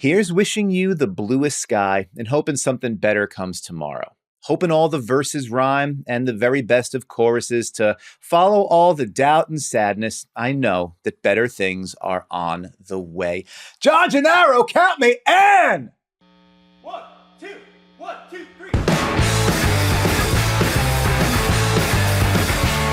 Here's wishing you the bluest sky and hoping something better comes tomorrow. Hoping all the verses rhyme and the very best of choruses to follow all the doubt and sadness. I know that better things are on the way. John Gennaro, count me in! 1, 2, 1, 2, 3.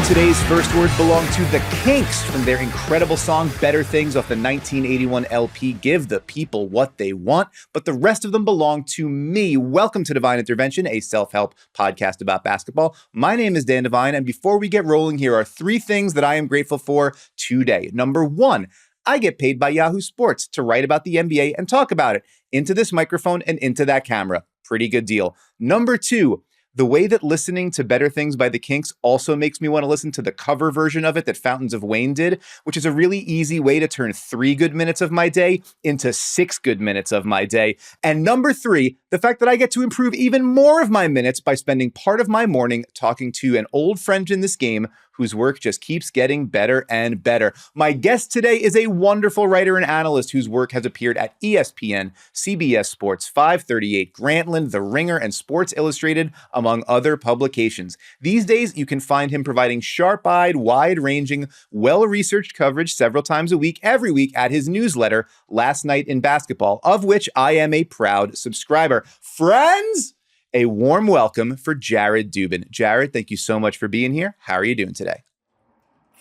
Today's first words belong to the Kinks from their incredible song Better Things off the 1981 LP Give the People What They Want, but the rest of them belong to me. Welcome to Devine Intervention, a self-help podcast about basketball. My name is Dan Devine, and before we get rolling, here are 3 things that I am grateful for today. Number 1, I get paid by Yahoo Sports to write about the NBA and talk about it into this microphone and into that camera. Pretty good deal. Number 2, the way that listening to Better Things by the Kinks also makes me want to listen to the cover version of it that Fountains of Wayne did, which is a really easy way to turn 3 good minutes of my day into 6 good minutes of my day. And number 3, the fact that I get to improve even more of my minutes by spending part of my morning talking to an old friend in this game whose work just keeps getting better and better. My guest today is a wonderful writer and analyst whose work has appeared at ESPN, CBS Sports, 538, Grantland, The Ringer, and Sports Illustrated, among other publications. These days, you can find him providing sharp-eyed, wide-ranging, well-researched coverage several times a week, every week, at his newsletter, Last Night in Basketball, of which I am a proud subscriber. Friends, a warm welcome for Jared Dubin. Jared, thank you so much for being here. How are you doing today?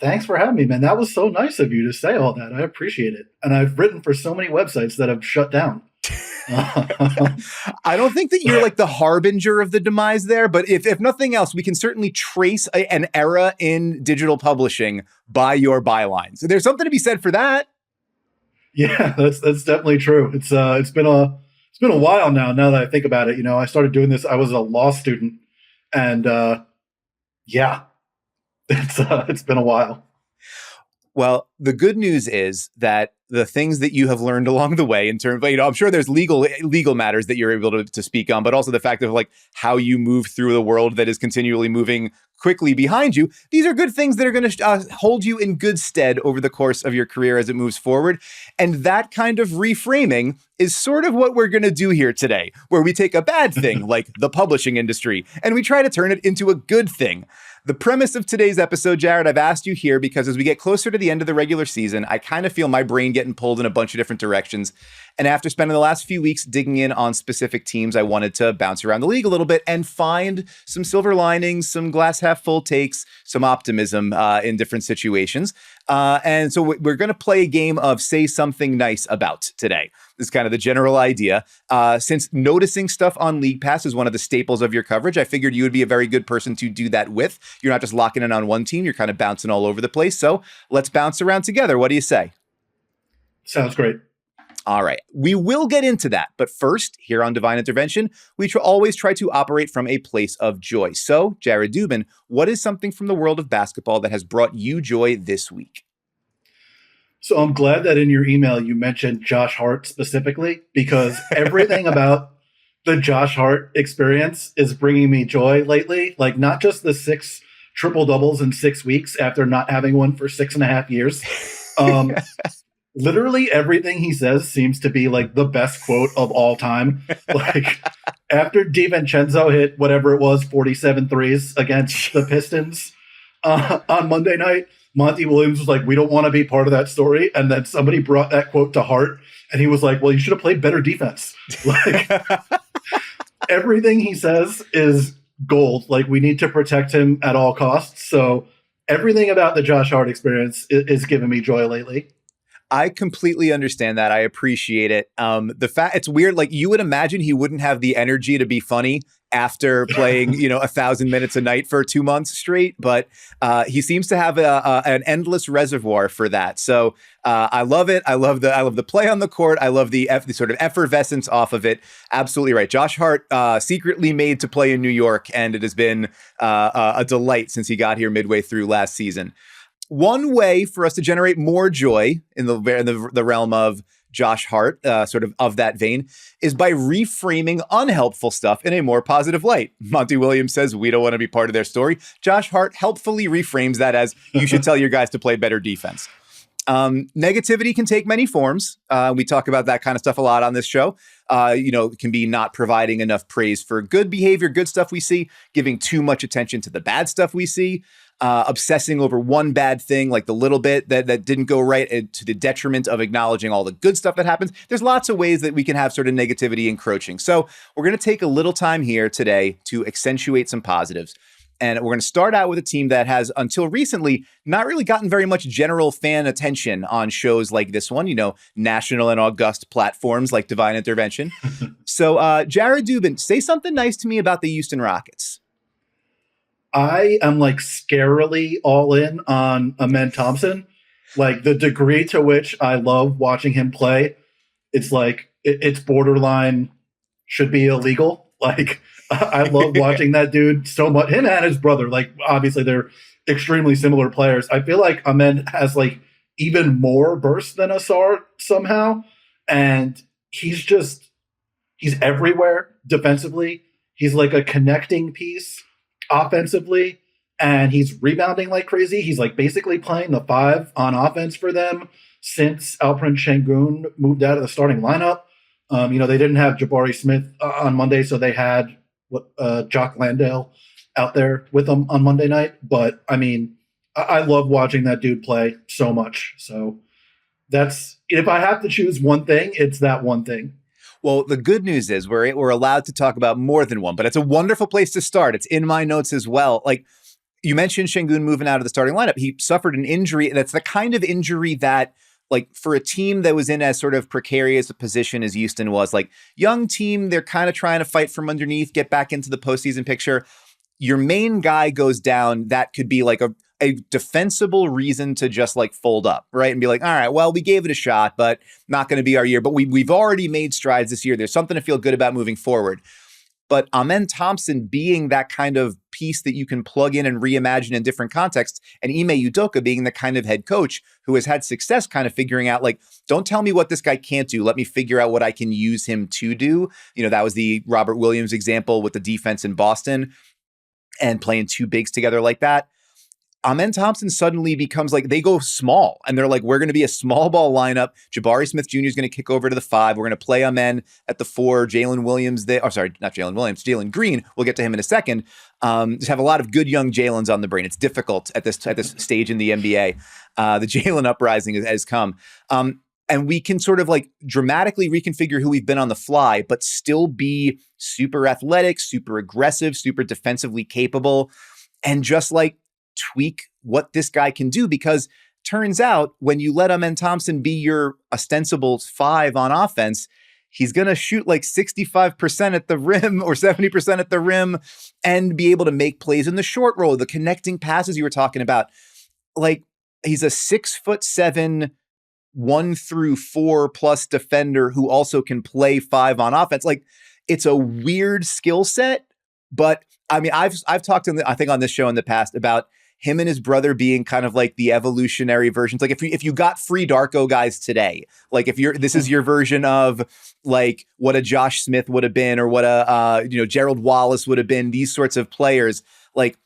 Thanks for having me, man. That was so nice of you to say all that. I appreciate it. And I've written for so many websites that have shut down. I don't think that you're like the harbinger of the demise there, but if nothing else, we can certainly trace an era in digital publishing by your bylines. So there's something to be said for that. Yeah, that's definitely true. It's been a while now that I think about it. You know, I started doing this, I was a law student, and yeah, it's been a while. Well, the good news is that the things that you have learned along the way in terms of, I'm sure there's legal matters that you're able to speak on, but also the fact of like how you move through the world that is continually moving quickly behind you. These are good things that are going to hold you in good stead over the course of your career as it moves forward. And that kind of reframing is sort of what we're going to do here today, where we take a bad thing like the publishing industry and we try to turn it into a good thing. The premise of today's episode, Jared, I've asked you here because as we get closer to the end of the regular season, I kind of feel my brain getting pulled in a bunch of different directions. And after spending the last few weeks digging in on specific teams, I wanted to bounce around the league a little bit and find some silver linings, some glass half full takes, some optimism in different situations. And so we're going to play a game of Say Something Nice About today. This is kind of the general idea. Since noticing stuff on League Pass is one of the staples of your coverage, I figured you would be a very good person to do that with. You're not just locking in on one team, you're kind of bouncing all over the place. So let's bounce around together. What do you say? Sounds great. All right. We will get into that. But first, here on Devine Intervention, we always try to operate from a place of joy. So, Jared Dubin, what is something from the world of basketball that has brought you joy this week? So I'm glad that in your email you mentioned Josh Hart specifically, because everything about the Josh Hart experience is bringing me joy lately. Like not just the 6 triple doubles in 6 weeks after not having one for 6.5 years. Literally everything he says seems to be like the best quote of all time. Like after DiVincenzo hit whatever it was, 47 threes against the Pistons on Monday night, Monty Williams was like, we don't want to be part of that story. And then somebody brought that quote to Hart and he was like, well, you should have played better defense. Like everything he says is gold. Like we need to protect him at all costs. So everything about the Josh Hart experience is giving me joy lately. I completely understand that. I appreciate it. The fact it's weird. Like you would imagine he wouldn't have the energy to be funny after playing, 1,000 minutes a night for 2 months straight, but he seems to have an endless reservoir for that. So I love it. I love the play on the court. I love the sort of effervescence off of it. Absolutely right. Josh Hart secretly made to play in New York, and it has been a delight since he got here midway through last season. One way for us to generate more joy in the realm of Josh Hart, sort of that vein, is by reframing unhelpful stuff in a more positive light. Monty Williams says we don't want to be part of their story. Josh Hart helpfully reframes that as you should tell your guys to play better defense. Negativity can take many forms. We talk about that kind of stuff a lot on this show. It can be not providing enough praise for good behavior, good stuff we see, giving too much attention to the bad stuff we see, obsessing over one bad thing, like the little bit that didn't go right, to the detriment of acknowledging all the good stuff that happens. There's lots of ways that we can have sort of negativity encroaching. So we're going to take a little time here today to accentuate some positives. And we're going to start out with a team that has, until recently, not really gotten very much general fan attention on shows like this one, national and august platforms like Devine Intervention. So, Jared Dubin, say something nice to me about the Houston Rockets. I am scarily all in on Amen Thompson. The degree to which I love watching him play, it's it's borderline should be illegal. I love watching that dude so much. Him and his brother, obviously they're extremely similar players. I feel like Amen has even more burst than Asar somehow. And he's everywhere defensively. He's a connecting piece offensively, and he's rebounding like crazy. He's basically playing the 5 on offense for them since Alperen Şengün moved out of the starting lineup. They didn't have Jabari Smith on Monday, so they had Jock Landale out there with them on Monday night. But I love watching that dude play so much. So if I have to choose one thing, it's that one thing. Well, the good news is we're allowed to talk about more than one, but it's a wonderful place to start. It's in my notes as well. You mentioned Şengün moving out of the starting lineup. He suffered an injury. That's the kind of injury that, for a team that was in as sort of precarious a position as Houston was, young team, they're kind of trying to fight from underneath, get back into the postseason picture. Your main guy goes down. That could be a defensible reason to just fold up, right? And be all right, well, we gave it a shot, but not going to be our year. But we've already made strides this year. There's something to feel good about moving forward. But Amen Thompson being that kind of piece that you can plug in and reimagine in different contexts, and Ime Udoka being the kind of head coach who has had success kind of figuring out, don't tell me what this guy can't do. Let me figure out what I can use him to do. That was the Robert Williams example with the defense in Boston and playing two bigs together like that. Amen Thompson suddenly becomes they go small, and they're we're going to be a small ball lineup. Jabari Smith Jr. is going to kick over to the 5. We're going to play Amen at the 4. Jalen Williams there. Oh, sorry, not Jalen Williams. Jalen Green. We'll get to him in a second. Just have a lot of good young Jalens on the brain. It's difficult at this stage in the NBA. The Jalen uprising has come. And we can sort of dramatically reconfigure who we've been on the fly, but still be super athletic, super aggressive, super defensively capable, and just tweak what this guy can do, because turns out when you let Amen Thompson be your ostensible 5 on offense, he's going to shoot 65% at the rim or 70% at the rim and be able to make plays in the short roll, the connecting passes you were talking about. He's a 6'7", 1 through 4 plus defender who also can play 5 on offense. It's a weird skill set, but I've talked I think on this show in the past about him and his brother being kind of the evolutionary versions. If you got free Darko guys today, this is your version of what a Josh Smith would have been, or what a Gerald Wallace would have been, these sorts of players.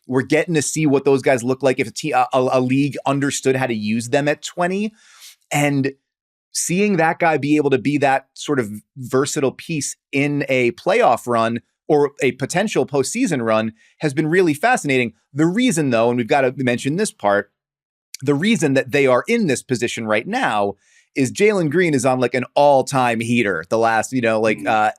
We're getting to see what those guys look like if a league understood how to use them at 20, and seeing that guy be able to be that sort of versatile piece in a playoff run or a potential postseason run has been really fascinating. The reason, though, and we've got to mention this part, the reason that they are in this position right now is Jalen Green is on an all-time heater. The last, so I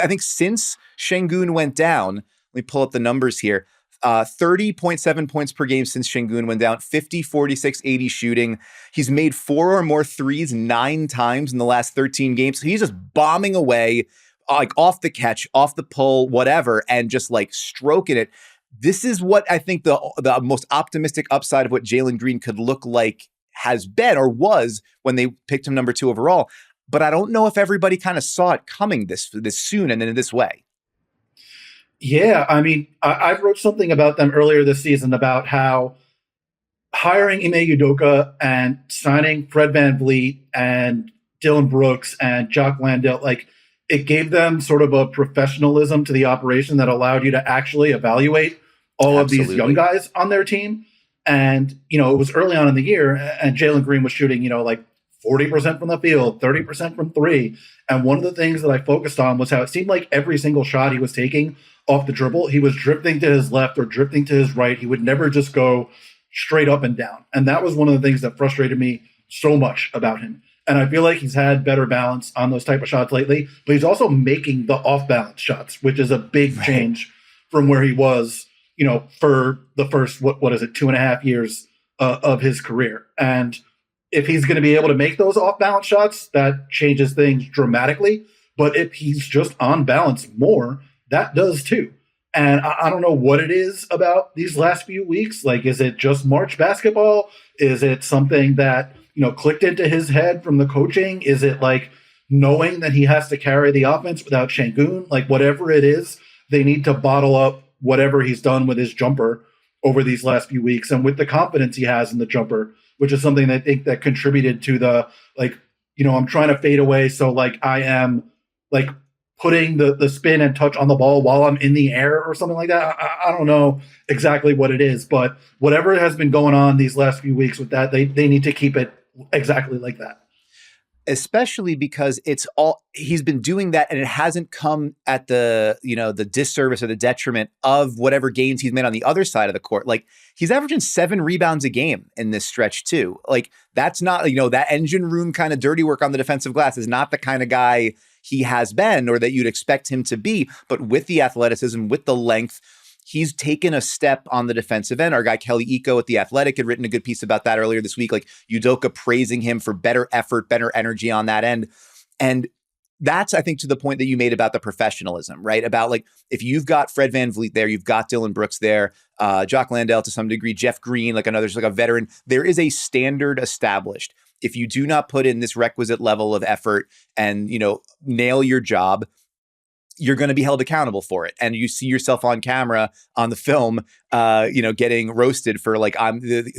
think since Şengün went down, let me pull up the numbers here. 30.7 points per game since Şengün went down, 50, 46, 80 shooting. He's made 4 or more threes 9 times in the last 13 games. So he's just bombing away, off the catch, off the pull, whatever, and just stroking it. This is what I think the most optimistic upside of what Jalen Green could look like has been, or was, when they picked him number 2 overall. But I don't know if everybody kind of saw it coming this soon and in this way. Yeah, I wrote something about them earlier this season about how hiring Ime Udoka and signing Fred VanVleet and Dylan Brooks and Jock Landale, it gave them sort of a professionalism to the operation that allowed you to actually evaluate all of these young guys on their team. And, it was early on in the year, and Jalen Green was shooting, like 40% from the field, 30% from three. And one of the things that I focused on was how it seemed like every single shot he was taking off the dribble, he was drifting to his left or drifting to his right. He would never just go straight up and down. And that was one of the things that frustrated me so much about him. And I feel like he's had better balance on those type of shots lately, but he's also making the off balance shots, which is a big change from where he was, for the first, what is it, 2.5 years of his career. And if he's going to be able to make those off balance shots, that changes things dramatically. But if he's just on balance more, that does too. And I don't know what it is about these last few weeks. Like, is it just March basketball? Is it something that, clicked into his head from the coaching? Is it like knowing that he has to carry the offense without Şengün? Like, whatever it is, they need to bottle up whatever he's done with his jumper over these last few weeks and with the confidence he has in the jumper, which is something that I think that contributed to the, I'm trying to fade away. So I am putting the spin and touch on the ball while I'm in the air or something like that. I don't know exactly what it is, but whatever has been going on these last few weeks with that, they need to keep it exactly like that. Especially because he's been doing that and it hasn't come at the disservice or the detriment of whatever gains he's made on the other side of the court. Like, he's averaging 7 rebounds a game in this stretch too. Like, that's not, that engine room kind of dirty work on the defensive glass is not the kind of guy he has been or that you'd expect him to be. But with the athleticism, with the length, he's taken a step on the defensive end. Our guy Kelly Iko at The Athletic had written a good piece about that earlier this week, like Udoka praising him for better effort, better energy on that end. And that's, I think, to the point that you made about the professionalism, right? About if you've got Fred VanVleet there, you've got Dylan Brooks there, Jock Landale to some degree, Jeff Green, there's a veteran. There is a standard established. If you do not put in this requisite level of effort and, nail your job, you're going to be held accountable for it. And you see yourself on camera on the film, getting roasted for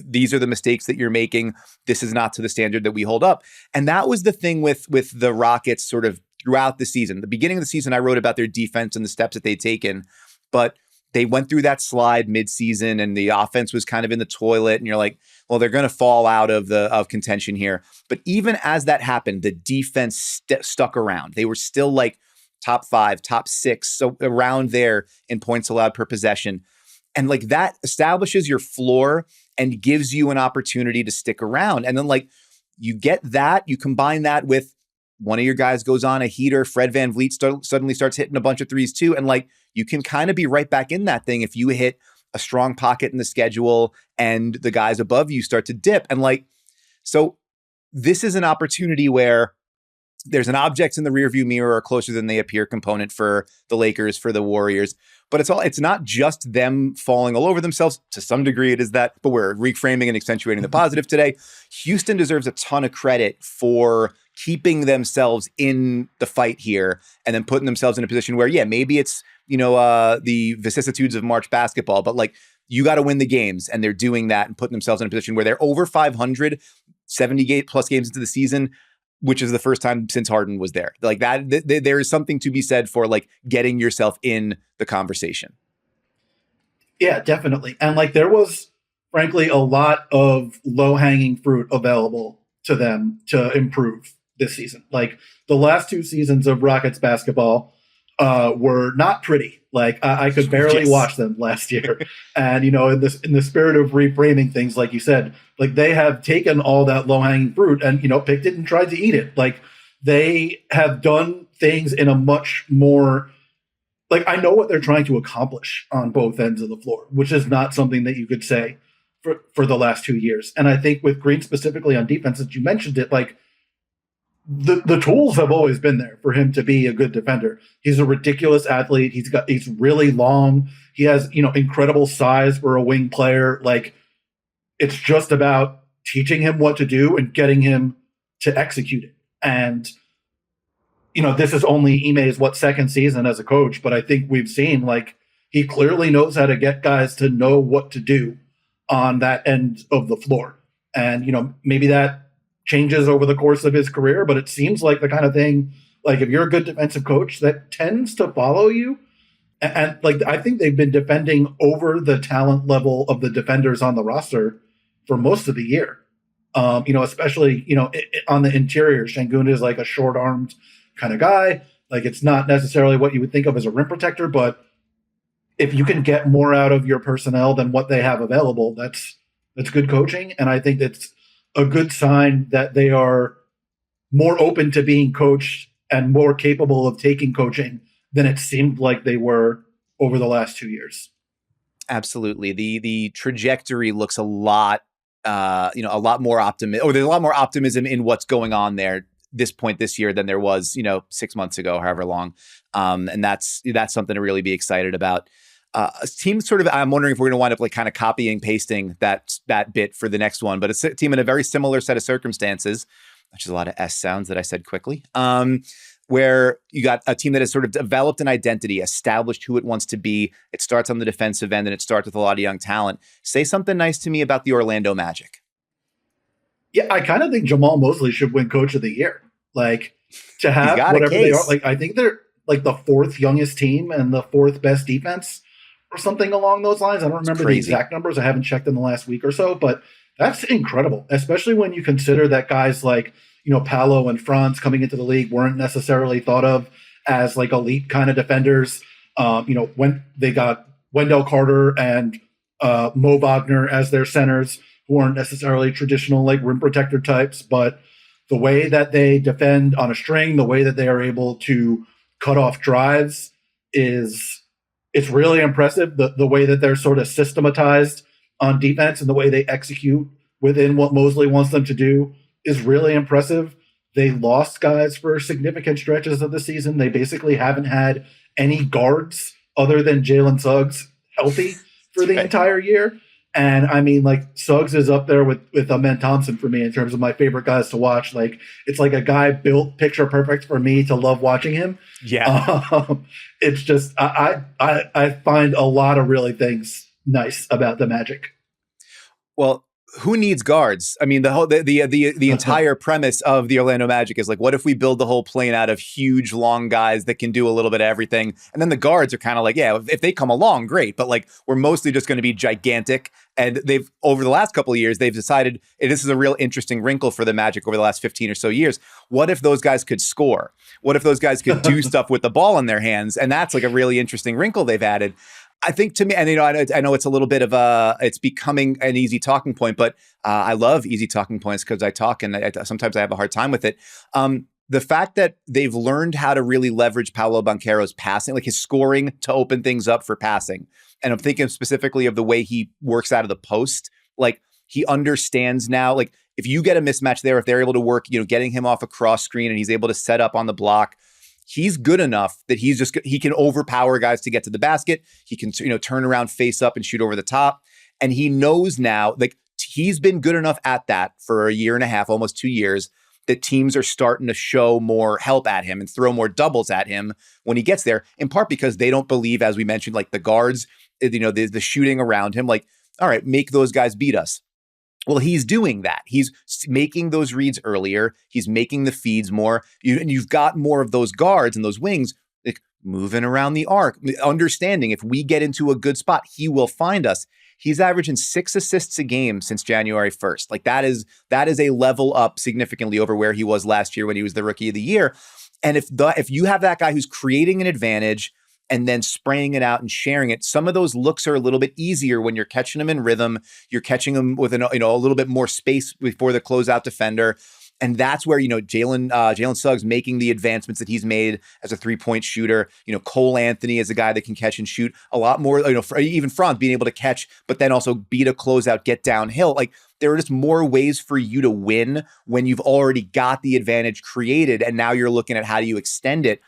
these are the mistakes that you're making. This is not to the standard that we hold up. And that was the thing with the Rockets sort of throughout the season. The beginning of the season, I wrote about their defense and the steps that they'd taken, but they went through that slide midseason and the offense was kind of in the toilet. And you're like, well, they're going to fall out of contention here. But even as that happened, the defense stuck around. They were still top 5, top 6, so around there in points allowed per possession. And that establishes your floor and gives you an opportunity to stick around. And then you get that, you combine that with one of your guys goes on a heater, Fred VanVleet suddenly starts hitting a bunch of threes too. And you can kind of be right back in that thing if you hit a strong pocket in the schedule and the guys above you start to dip. And so this is an opportunity where there's an objects in the rearview mirror or closer than they appear component for the Lakers, for the Warriors. But it's not just them falling all over themselves. To some degree it is that, but we're reframing and accentuating the positive today. Houston deserves a ton of credit for keeping themselves in the fight here and then putting themselves in a position where, maybe it's, the vicissitudes of March basketball, but you got to win the games. And they're doing that and putting themselves in a position where they're over 500, 78 plus games into the season, which is the first time since Harden was there. There is something to be said for getting yourself in the conversation. Yeah, definitely. And there was frankly a lot of low-hanging fruit available to them to improve this season. The last 2 seasons of Rockets basketball were not pretty. I could barely watch them last year. And, in the spirit of reframing things, like you said, they have taken all that low hanging fruit and, picked it and tried to eat it. They have done things in a much more, I know what they're trying to accomplish on both ends of the floor, which is not something that you could say for the last 2 years. And I think with Green specifically on defense, that you mentioned it, the tools have always been there for him to be a good defender. He's a ridiculous athlete. He's really long. He has, incredible size for a wing player. It's just about teaching him what to do and getting him to execute it. And, this is only Ime's second season as a coach, but I think we've seen he clearly knows how to get guys to know what to do on that end of the floor. And, maybe that changes over the course of his career, but it seems like the kind of thing, if you're a good defensive coach, that tends to follow you And like, I think they've been defending over the talent level of the defenders on the roster for most of the year. Especially, on the interior, Şengün is like a short armed kind of guy. Like, it's not necessarily what you would think of as a rim protector, but if you can get more out of your personnel than what they have available, that's good coaching. And I think that's a good sign that they are more open to being coached and more capable of taking coaching than it seemed like they were over the last 2 years. Absolutely. The trajectory looks a lot more optimism, or there's a lot more optimism in what's going on there this point this year than there was, 6 months ago, however long. And that's something to really be excited about. A team sort of, I'm wondering if we're going to wind up like kind of copying, pasting that bit for the next one, but it's a team in a very similar set of circumstances, which is a lot of S sounds that I said quickly, where you got a team that has sort of developed an identity, established who it wants to be. It starts on the defensive end and it starts with a lot of young talent. Say something nice to me about the Orlando Magic. Yeah, I kind of think Jamal Mosley should win Coach of the Year. Like, to have whatever they are. Like, I think they're like the fourth youngest team and the fourth best defense or something along those lines. I don't remember the exact numbers. I haven't checked in the last week or so, but that's incredible, especially when you consider that guys like, Paolo and Franz coming into the league weren't necessarily thought of as like elite kind of defenders. When they got Wendell Carter and Mo Wagner as their centers, who weren't necessarily traditional like rim protector types, but the way that they defend on a string, the way that they are able to cut off drives it's really impressive. The way that they're sort of systematized on defense and the way they execute within what Mosley wants them to do is really impressive. They lost guys for significant stretches of the season. They basically haven't had any guards other than Jalen Suggs healthy for the entire year. And I mean, like, Suggs is up there with Amen Thompson for me in terms of my favorite guys to watch. Like, it's like a guy built picture perfect for me to love watching him. Yeah. It's just, I find a lot of really things nice about the Magic. Well, who needs guards? I mean, the entire premise of the Orlando Magic is like, what if we build the whole plane out of huge, long guys that can do a little bit of everything? And then the guards are kind of like, yeah, if they come along, great. But like, we're mostly just going to be gigantic. And they've, over the last couple of years, they've decided, and this is a real interesting wrinkle for the Magic over the last 15 or so years. What if those guys could score? What if those guys could do stuff with the ball in their hands? And that's like a really interesting wrinkle they've added. I think, to me, and I know it's a little bit of it's becoming an easy talking point, but I love easy talking points because I talk and sometimes I have a hard time with it. The fact that they've learned how to really leverage Paolo Banchero's passing, like his scoring, to open things up for passing. And I'm thinking specifically of the way he works out of the post. Like, he understands now, like, if you get a mismatch there, if they're able to work, getting him off a cross screen and he's able to set up on the block, he's good enough that he can overpower guys to get to the basket. He can, turn around, face up and shoot over the top. And he knows now, like, he's been good enough at that for a year and a half, almost 2 years, that teams are starting to show more help at him and throw more doubles at him when he gets there, in part because they don't believe, as we mentioned, like the guards, the shooting around him, like, all right, make those guys beat us. Well, he's doing that. He's making those reads earlier. He's making the feeds more. You've got more of those guards and those wings like moving around the arc, understanding if we get into a good spot, he will find us. He's averaging 6 assists a game since January 1st. Like, that is a level up significantly over where he was last year when he was the Rookie of the Year. And if you have that guy who's creating an advantage and then spraying it out and sharing it, some of those looks are a little bit easier when you're catching them in rhythm. You're catching them with a little bit more space before the closeout defender. And that's where, Jalen Suggs making the advancements that he's made as a 3-point shooter. Cole Anthony is a guy that can catch and shoot a lot more, even Franz being able to catch, but then also beat a closeout, get downhill. Like, there are just more ways for you to win when you've already got the advantage created. And now you're looking at how do you extend it.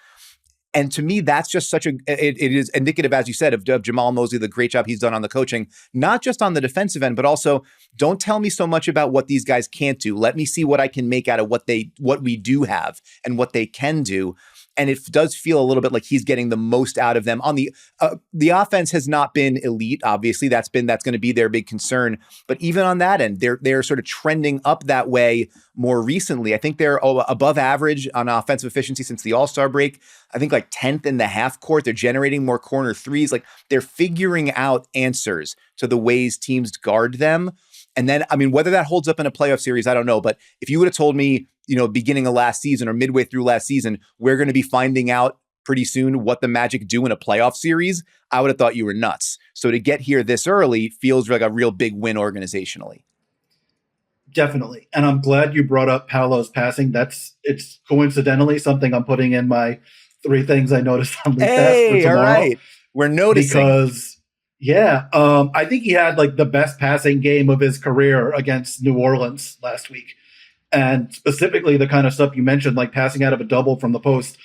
And to me, that's just it is indicative, as you said, of Jamal Mosley, the great job he's done on the coaching, not just on the defensive end, but also don't tell me so much about what these guys can't do. Let me see what I can make out of what we do have and what they can do. And it does feel a little bit like he's getting the most out of them. On the offense has not been elite. Obviously, that's going to be their big concern. But even on that end, they're sort of trending up that way more recently. I think they're above average on offensive efficiency since the All-Star break. I think like 10th in the half court. They're generating more corner threes. Like they're figuring out answers to the ways teams guard them. And then, I mean, whether that holds up in a playoff series, I don't know. But if you would have told me, beginning of last season or midway through last season, we're going to be finding out pretty soon what the Magic do in a playoff series, I would have thought you were nuts. So to get here this early feels like a real big win organizationally. Definitely. And I'm glad you brought up Paolo's passing. It's coincidentally something I'm putting in my 3 things I noticed on League Pass for tomorrow. All right. We're noticing. Because, I think he had like the best passing game of his career against New Orleans last week. And specifically the kind of stuff you mentioned, like passing out of a double from the post.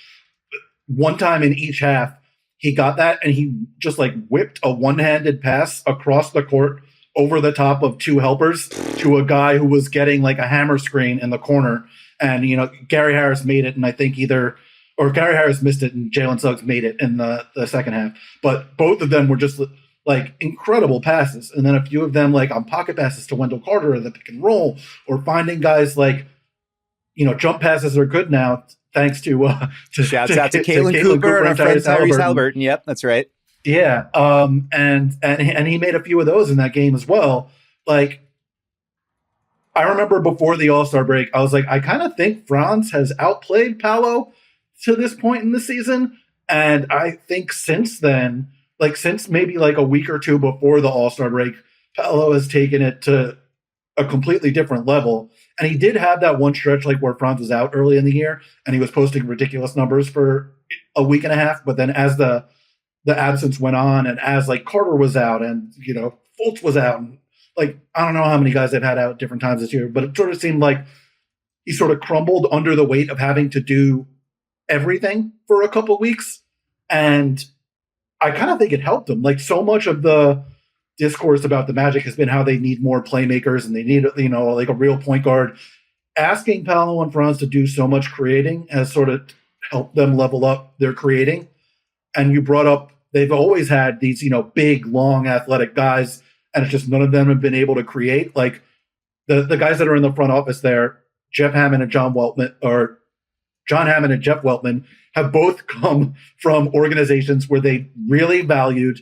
One time in each half, he got that and he just like whipped a one-handed pass across the court over the top of 2 helpers to a guy who was getting like a hammer screen in the corner. And, Gary Harris made it. And I think Gary Harris missed it and Jalen Suggs made it in the second half. But both of them were just like incredible passes. And then a few of them like on pocket passes to Wendell Carter or the pick and roll, or finding guys like, jump passes are good now. Thanks to shouts out to Caitlin Cooper and our friend Tyrese Halliburton. Yep, that's right. Yeah. And he made a few of those in that game as well. Like, I remember before the All-Star break, I was like, I kind of think Franz has outplayed Paolo to this point in the season. And I think since then, like since maybe like a week or two before the All-Star break, Paolo has taken it to a completely different level. And he did have that one stretch like where Franz was out early in the year and he was posting ridiculous numbers for a week and a half. But then as the absence went on and as like Carter was out and, Fultz was out, and like, I don't know how many guys they've had out at different times this year, but it sort of seemed like he sort of crumbled under the weight of having to do everything for a couple weeks. And I kind of think it helped him. Like so much of the discourse about the Magic has been how they need more playmakers and they need, like a real point guard. Asking Paolo and Franz to do so much creating has sort of helped them level up their creating. And you brought up, they've always had these, big, long, athletic guys, and it's just none of them have been able to create. Like the guys that are in the front office there, John Hammond and Jeff Weltman have both come from organizations where they really valued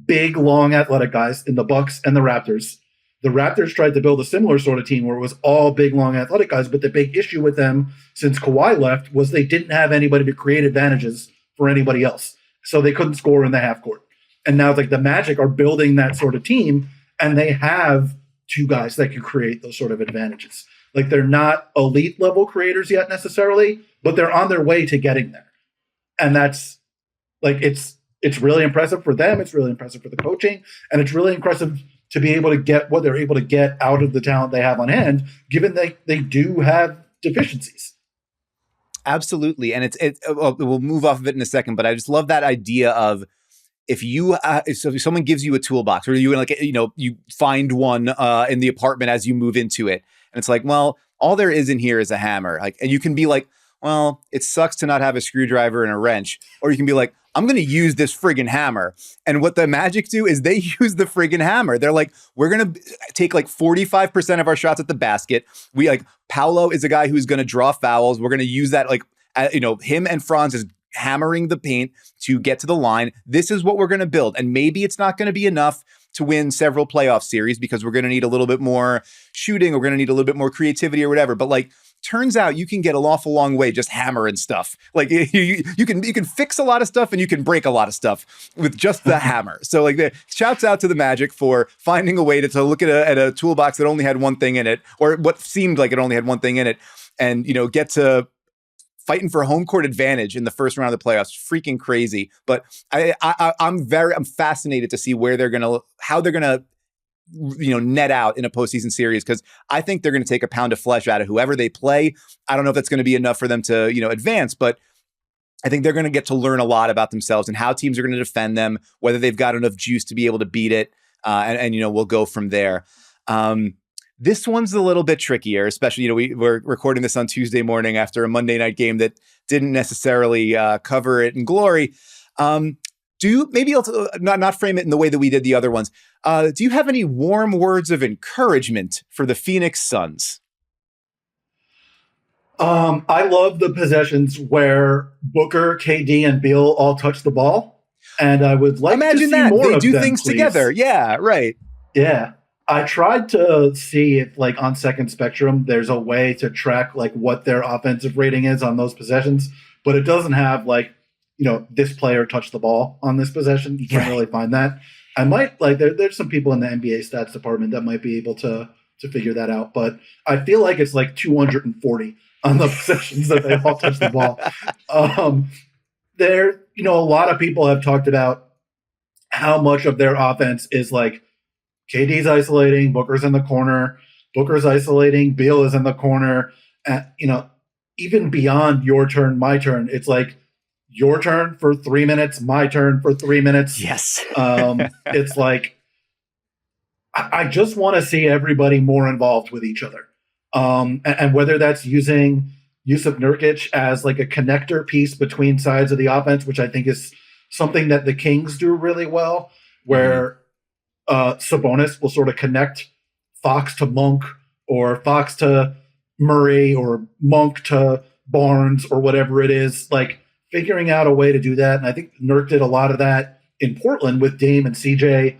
big, long, athletic guys in the Bucks and the Raptors. The Raptors tried to build a similar sort of team where it was all big, long, athletic guys, but the big issue with them since Kawhi left was they didn't have anybody to create advantages for anybody else. So they couldn't score in the half court. And now like the Magic are building that sort of team and they have 2 guys that can create those sort of advantages. Like they're not elite level creators yet necessarily, but they're on their way to getting there. And that's like, it's really impressive for them. It's really impressive for the coaching. And it's really impressive to be able to get what they're able to get out of the talent they have on hand, given they do have deficiencies. Absolutely. And we'll move off of it in a second, but I just love that idea of if someone gives you a toolbox or you find one in the apartment as you move into it. And it's like, well, all there is in here is a hammer. Like, and you can be like, well, it sucks to not have a screwdriver and a wrench. Or you can be like, I'm going to use this friggin' hammer. And what the Magic do is they use the friggin' hammer. They're like, we're going to take like 45% of our shots at the basket. We like, Paolo is a guy who's going to draw fouls. We're going to use that, like, him and Franz is hammering the paint to get to the line. This is what we're going to build. And maybe it's not going to be enough to win several playoff series because we're going to need a little bit more shooting. Or we're going to need a little bit more creativity or whatever. But like, turns out you can get an awful long way just hammering stuff. Like you can fix a lot of stuff and you can break a lot of stuff with just the hammer. So like, shouts out to the Magic for finding a way to look at a toolbox that only had one thing in it, or what seemed like it only had one thing in it, and get to fighting for home court advantage in the first round of the playoffs. Freaking crazy. But I'm fascinated to see how they're gonna net out in a postseason series, because I think they're going to take a pound of flesh out of whoever they play. I don't know if that's going to be enough for them to, advance, but I think they're going to get to learn a lot about themselves and how teams are going to defend them, whether they've got enough juice to be able to beat it. And we'll go from there. This one's a little bit trickier, especially, we're recording this on Tuesday morning after a Monday night game that didn't necessarily cover it in glory. Maybe I'll not frame it in the way that we did the other ones. Do you have any warm words of encouragement for the Phoenix Suns? I love the possessions where Booker, KD, and Beal all touch the ball. And I would like to see more of them. They do things together. Yeah, right. Yeah. I tried to see if, like, on Second Spectrum, there's a way to track, like, what their offensive rating is on those possessions, but it doesn't have, like, this player touched the ball on this possession. You can't really find that. I might, like, there's some people in the NBA stats department that might be able to figure that out, but I feel like it's like 240 on the possessions that they all touch the ball. A lot of people have talked about how much of their offense is like KD's isolating, Booker's in the corner, Booker's isolating, Beal is in the corner. Even beyond your turn, my turn, it's like your turn for 3 minutes, my turn for 3 minutes. Yes. It's like, I just want to see everybody more involved with each other. And whether that's using Jusuf Nurkic as like a connector piece between sides of the offense, which I think is something that the Kings do really well, where Sabonis will sort of connect Fox to Monk or Fox to Murray or Monk to Barnes or whatever it is, like figuring out a way to do that. And I think Nurk did a lot of that in Portland with Dame and CJ.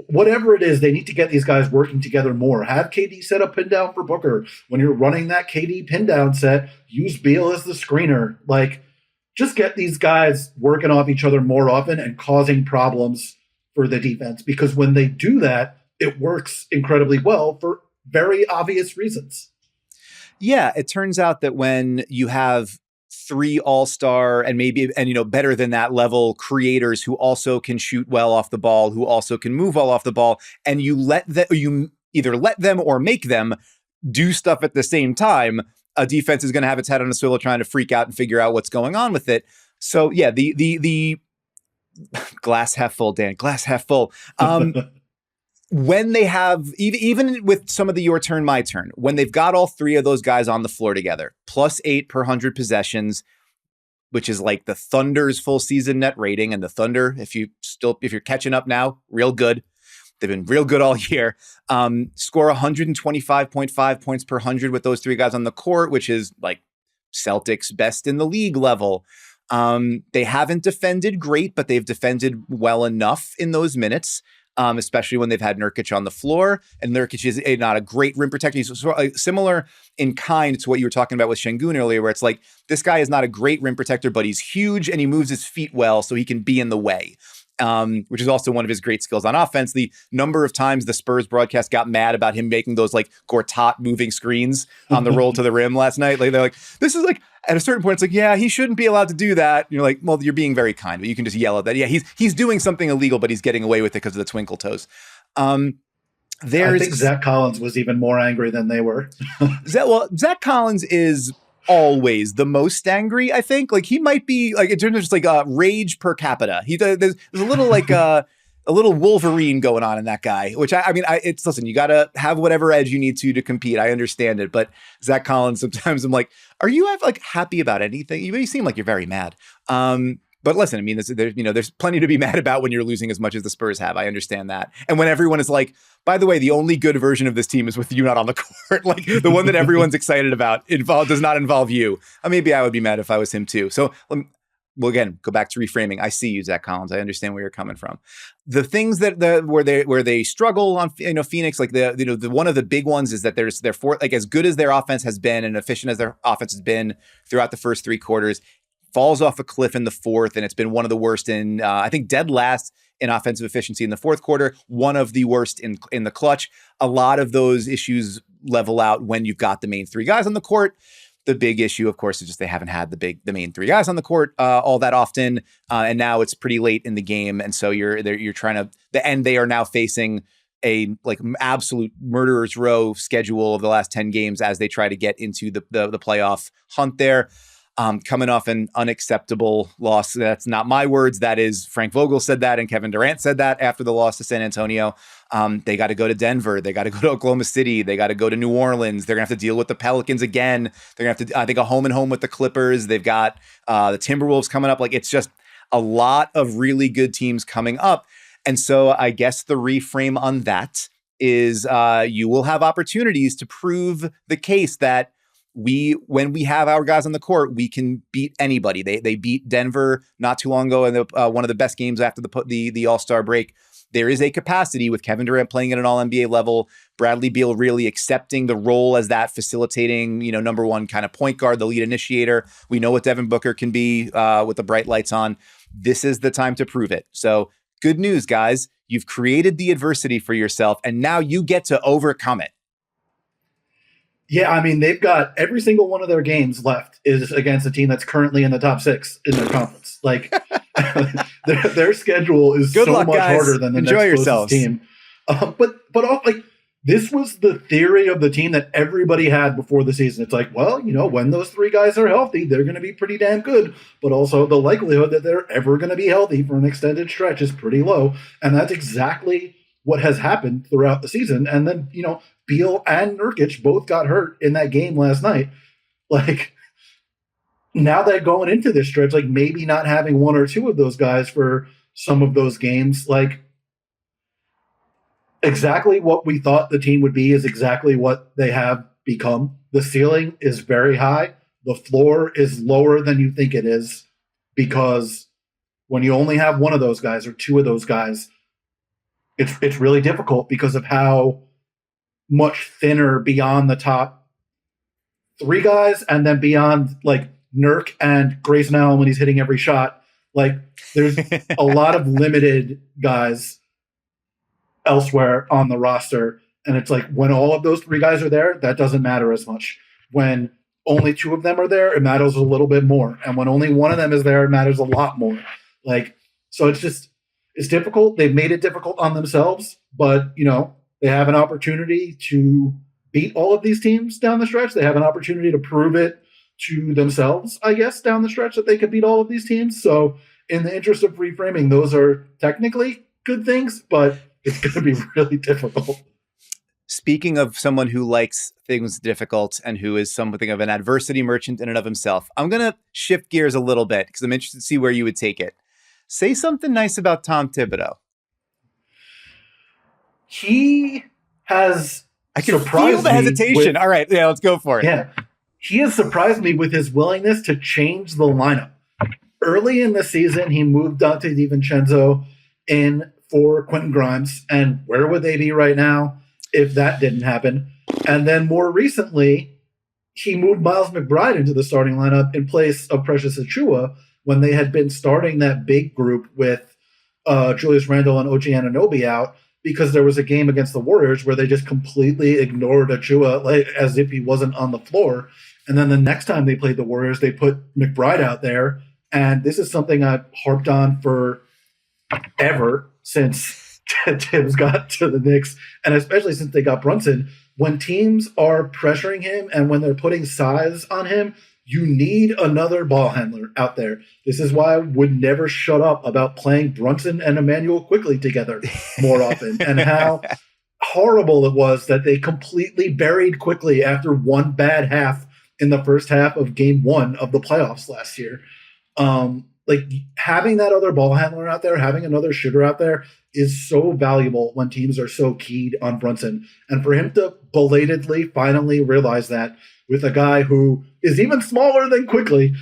Whatever it is, they need to get these guys working together more. Have KD set a pin down for Booker. When you're running that KD pin down set, use Beal as the screener. Like, just get these guys working off each other more often and causing problems for the defense. Because when they do that, it works incredibly well for very obvious reasons. Yeah, it turns out that when you have 3 all-star and better than that level creators who also can shoot well off the ball, who also can move well off the ball, and you either let them or make them do stuff at the same time, a defense is going to have its head on a swivel trying to freak out and figure out what's going on with it. So yeah, the glass half full, Dan, glass half full. When they have, even with some of the your turn, my turn, when they've got all 3 of those guys on the floor together, +8 per 100 possessions, which is like the Thunder's full season net rating. And the Thunder, if you're catching up now, real good. They've been real good all year. Score 125.5 points per 100 with those 3 guys on the court, which is like Celtics best in the league level. They haven't defended great, but they've defended well enough in those minutes. Especially when they've had Nurkic on the floor. And Nurkic is not a great rim protector. He's similar in kind to what you were talking about with Şengün earlier, where it's like, this guy is not a great rim protector, but he's huge and he moves his feet well so he can be in the way, which is also one of his great skills on offense. The number of times the Spurs broadcast got mad about him making those like Gortat moving screens on the roll to the rim last night. Like, they're like, this is like, at a certain point, it's like, yeah, he shouldn't be allowed to do that. And you're like, well, you're being very kind, but you can just yell at that. Yeah, he's doing something illegal, but he's getting away with it because of the twinkle toes. I think Zach Collins was even more angry than they were. Zach Collins is always the most angry, I think. Like, he might be, like, in terms of just like rage per capita. There's a little like a little Wolverine going on in that guy, which listen, you got to have whatever edge you need to compete. I understand it. But Zach Collins, sometimes I'm like, are you happy about anything? You seem like you're very mad. But listen, I mean, there's plenty to be mad about when you're losing as much as the Spurs have. I understand that. And when everyone is like, by the way, the only good version of this team is with you not on the court. Like, the one that everyone's excited about does not involve you. Maybe I would be mad if I was him too. So well, again, go back to reframing. I see you, Zach Collins. I understand where you're coming from. The things where they struggle on, Phoenix, like the one of the big ones is that they're like, as good as their offense has been and efficient as their offense has been throughout the first 3 quarters, falls off a cliff in the fourth, and it's been one of the worst in I think dead last in offensive efficiency in the fourth quarter, one of the worst in the clutch. A lot of those issues level out when you've got the main 3 guys on the court. The big issue, of course, is just they haven't had the main 3 guys on the court all that often, and now it's pretty late in the game, and so you're trying to they are now facing a like absolute murderer's row schedule of the last 10 games as they try to get into the playoff hunt there. coming off an unacceptable loss. That's not my words. That is Frank Vogel said that, and Kevin Durant said that after the loss to San Antonio. They got to go to Denver. They got to go to Oklahoma City. They got to go to New Orleans. They're going to have to deal with the Pelicans again. They're going to have to, I think, a home and home with the Clippers. They've got the Timberwolves coming up. Like, it's just a lot of really good teams coming up. And so I guess the reframe on that is you will have opportunities to prove the case that when we have our guys on the court, we can beat anybody. They beat Denver not too long ago in one of the best games after the All-Star break. There is a capacity with Kevin Durant playing at an all-NBA level, Bradley Beal really accepting the role as that facilitating, number one kind of point guard, the lead initiator. We know what Devin Booker can be with the bright lights on. This is the time to prove it. So good news, guys. You've created the adversity for yourself, and now you get to overcome it. Yeah, I mean, they've got every single one of their games left is against a team that's currently in the top 6 in their conference. Like, their schedule is Good so luck, much guys. harder than the Enjoy next yourselves. closest team. But this was the theory of the team that everybody had before the season. It's like, well, when those 3 guys are healthy, they're going to be pretty damn good. But also the likelihood that they're ever going to be healthy for an extended stretch is pretty low. And that's exactly what has happened throughout the season. And then, Beal and Nurkic both got hurt in that game last night. Like, now that going into this stretch, like maybe not having 1 or 2 of those guys for some of those games, like exactly what we thought the team would be is exactly what they have become. The ceiling is very high. The floor is lower than you think it is, because when you only have 1 of those guys or 2 of those guys, it's really difficult because of how much thinner beyond the top 3 guys, and then beyond like Nurk and Grayson Allen when he's hitting every shot. Like, there's a lot of limited guys elsewhere on the roster. And it's like, when all of those 3 guys are there, that doesn't matter as much. When only 2 of them are there, it matters a little bit more. And when only 1 of them is there, it matters a lot more. Like, so it's difficult. They've made it difficult on themselves, but they have an opportunity to beat all of these teams down the stretch. They have an opportunity to prove it to themselves, I guess, down the stretch, that they could beat all of these teams. So in the interest of reframing, those are technically good things, but it's going to be really difficult. Speaking of someone who likes things difficult and who is something of an adversity merchant in and of himself, I'm going to shift gears a little bit because I'm interested to see where you would take it. Say something nice about Tom Thibodeau. He has I can feel the hesitation. All right. Yeah, let's go for it. Yeah. He has surprised me with his willingness to change the lineup. Early in the season, he moved Dante DiVincenzo in for Quentin Grimes. And where would they be right now if that didn't happen? And then more recently, he moved Miles McBride into the starting lineup in place of Precious Achiuwa when they had been starting that big group with Julius Randle and OG Anunoby out, because there was a game against the Warriors where they just completely ignored Achiuwa as if he wasn't on the floor. And then the next time they played the Warriors, they put McBride out there. And this is something I've harped on for ever since Tibbs got to the Knicks, and especially since they got Brunson. When teams are pressuring him and when they're putting size on him, you need another ball handler out there. This is why I would never shut up about playing Brunson and Emmanuel Quickley together more often, and how horrible it was that they completely buried Quickley after 1 bad half in the first half of game 1 of the playoffs last year. Like, having that other ball handler out there, having another shooter out there is so valuable when teams are so keyed on Brunson. And for him to belatedly finally realize that with a guy who is even smaller than Quickley,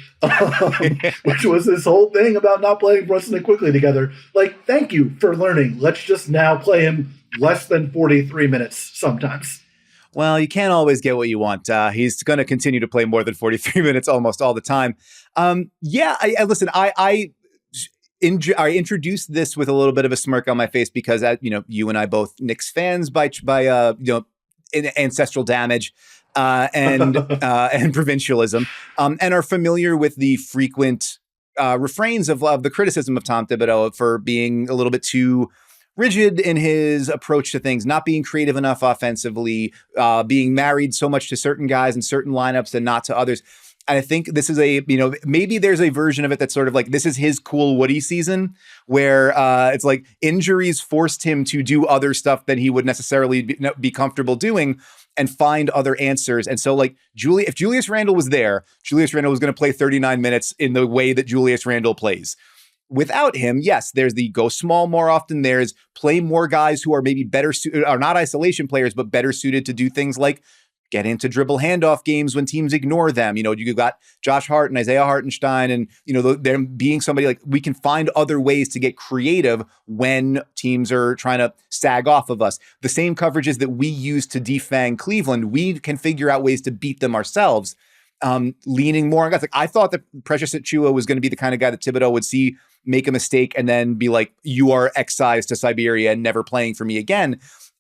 which was this whole thing about not playing Brunson and Quickley together. Like, thank you for learning. Let's just now play him less than 43 minutes sometimes. Well, you can't always get what you want. He's going to continue to play more than 43 minutes almost all the time. Listen, I introduced this with a little bit of a smirk on my face because, you and I both Knicks fans by ancestral damage and provincialism, and are familiar with the frequent refrains of the criticism of Tom Thibodeau for being a little bit too rigid in his approach to things, not being creative enough offensively, being married so much to certain guys and certain lineups and not to others. And I think this is maybe there's a version of it that's sort of like, this is his cool Woody season where it's like injuries forced him to do other stuff than he would necessarily be comfortable doing and find other answers. And so like if Julius Randle was there, Julius Randle was going to play 39 minutes in the way that Julius Randle plays. Without him, yes, there's the go small more often. There's play more guys who are maybe better suited, are not isolation players, but better suited to do things like get into dribble handoff games when teams ignore them. You got Josh Hart and Isaiah Hartenstein, and them being somebody like we can find other ways to get creative when teams are trying to sag off of us. The same coverages that we use to defang Cleveland, we can figure out ways to beat them ourselves. Leaning more on guys. Like I thought that Precious Achiuwa was going to be the kind of guy that Thibodeau would see make a mistake and then be like, you are excised to Siberia and never playing for me again.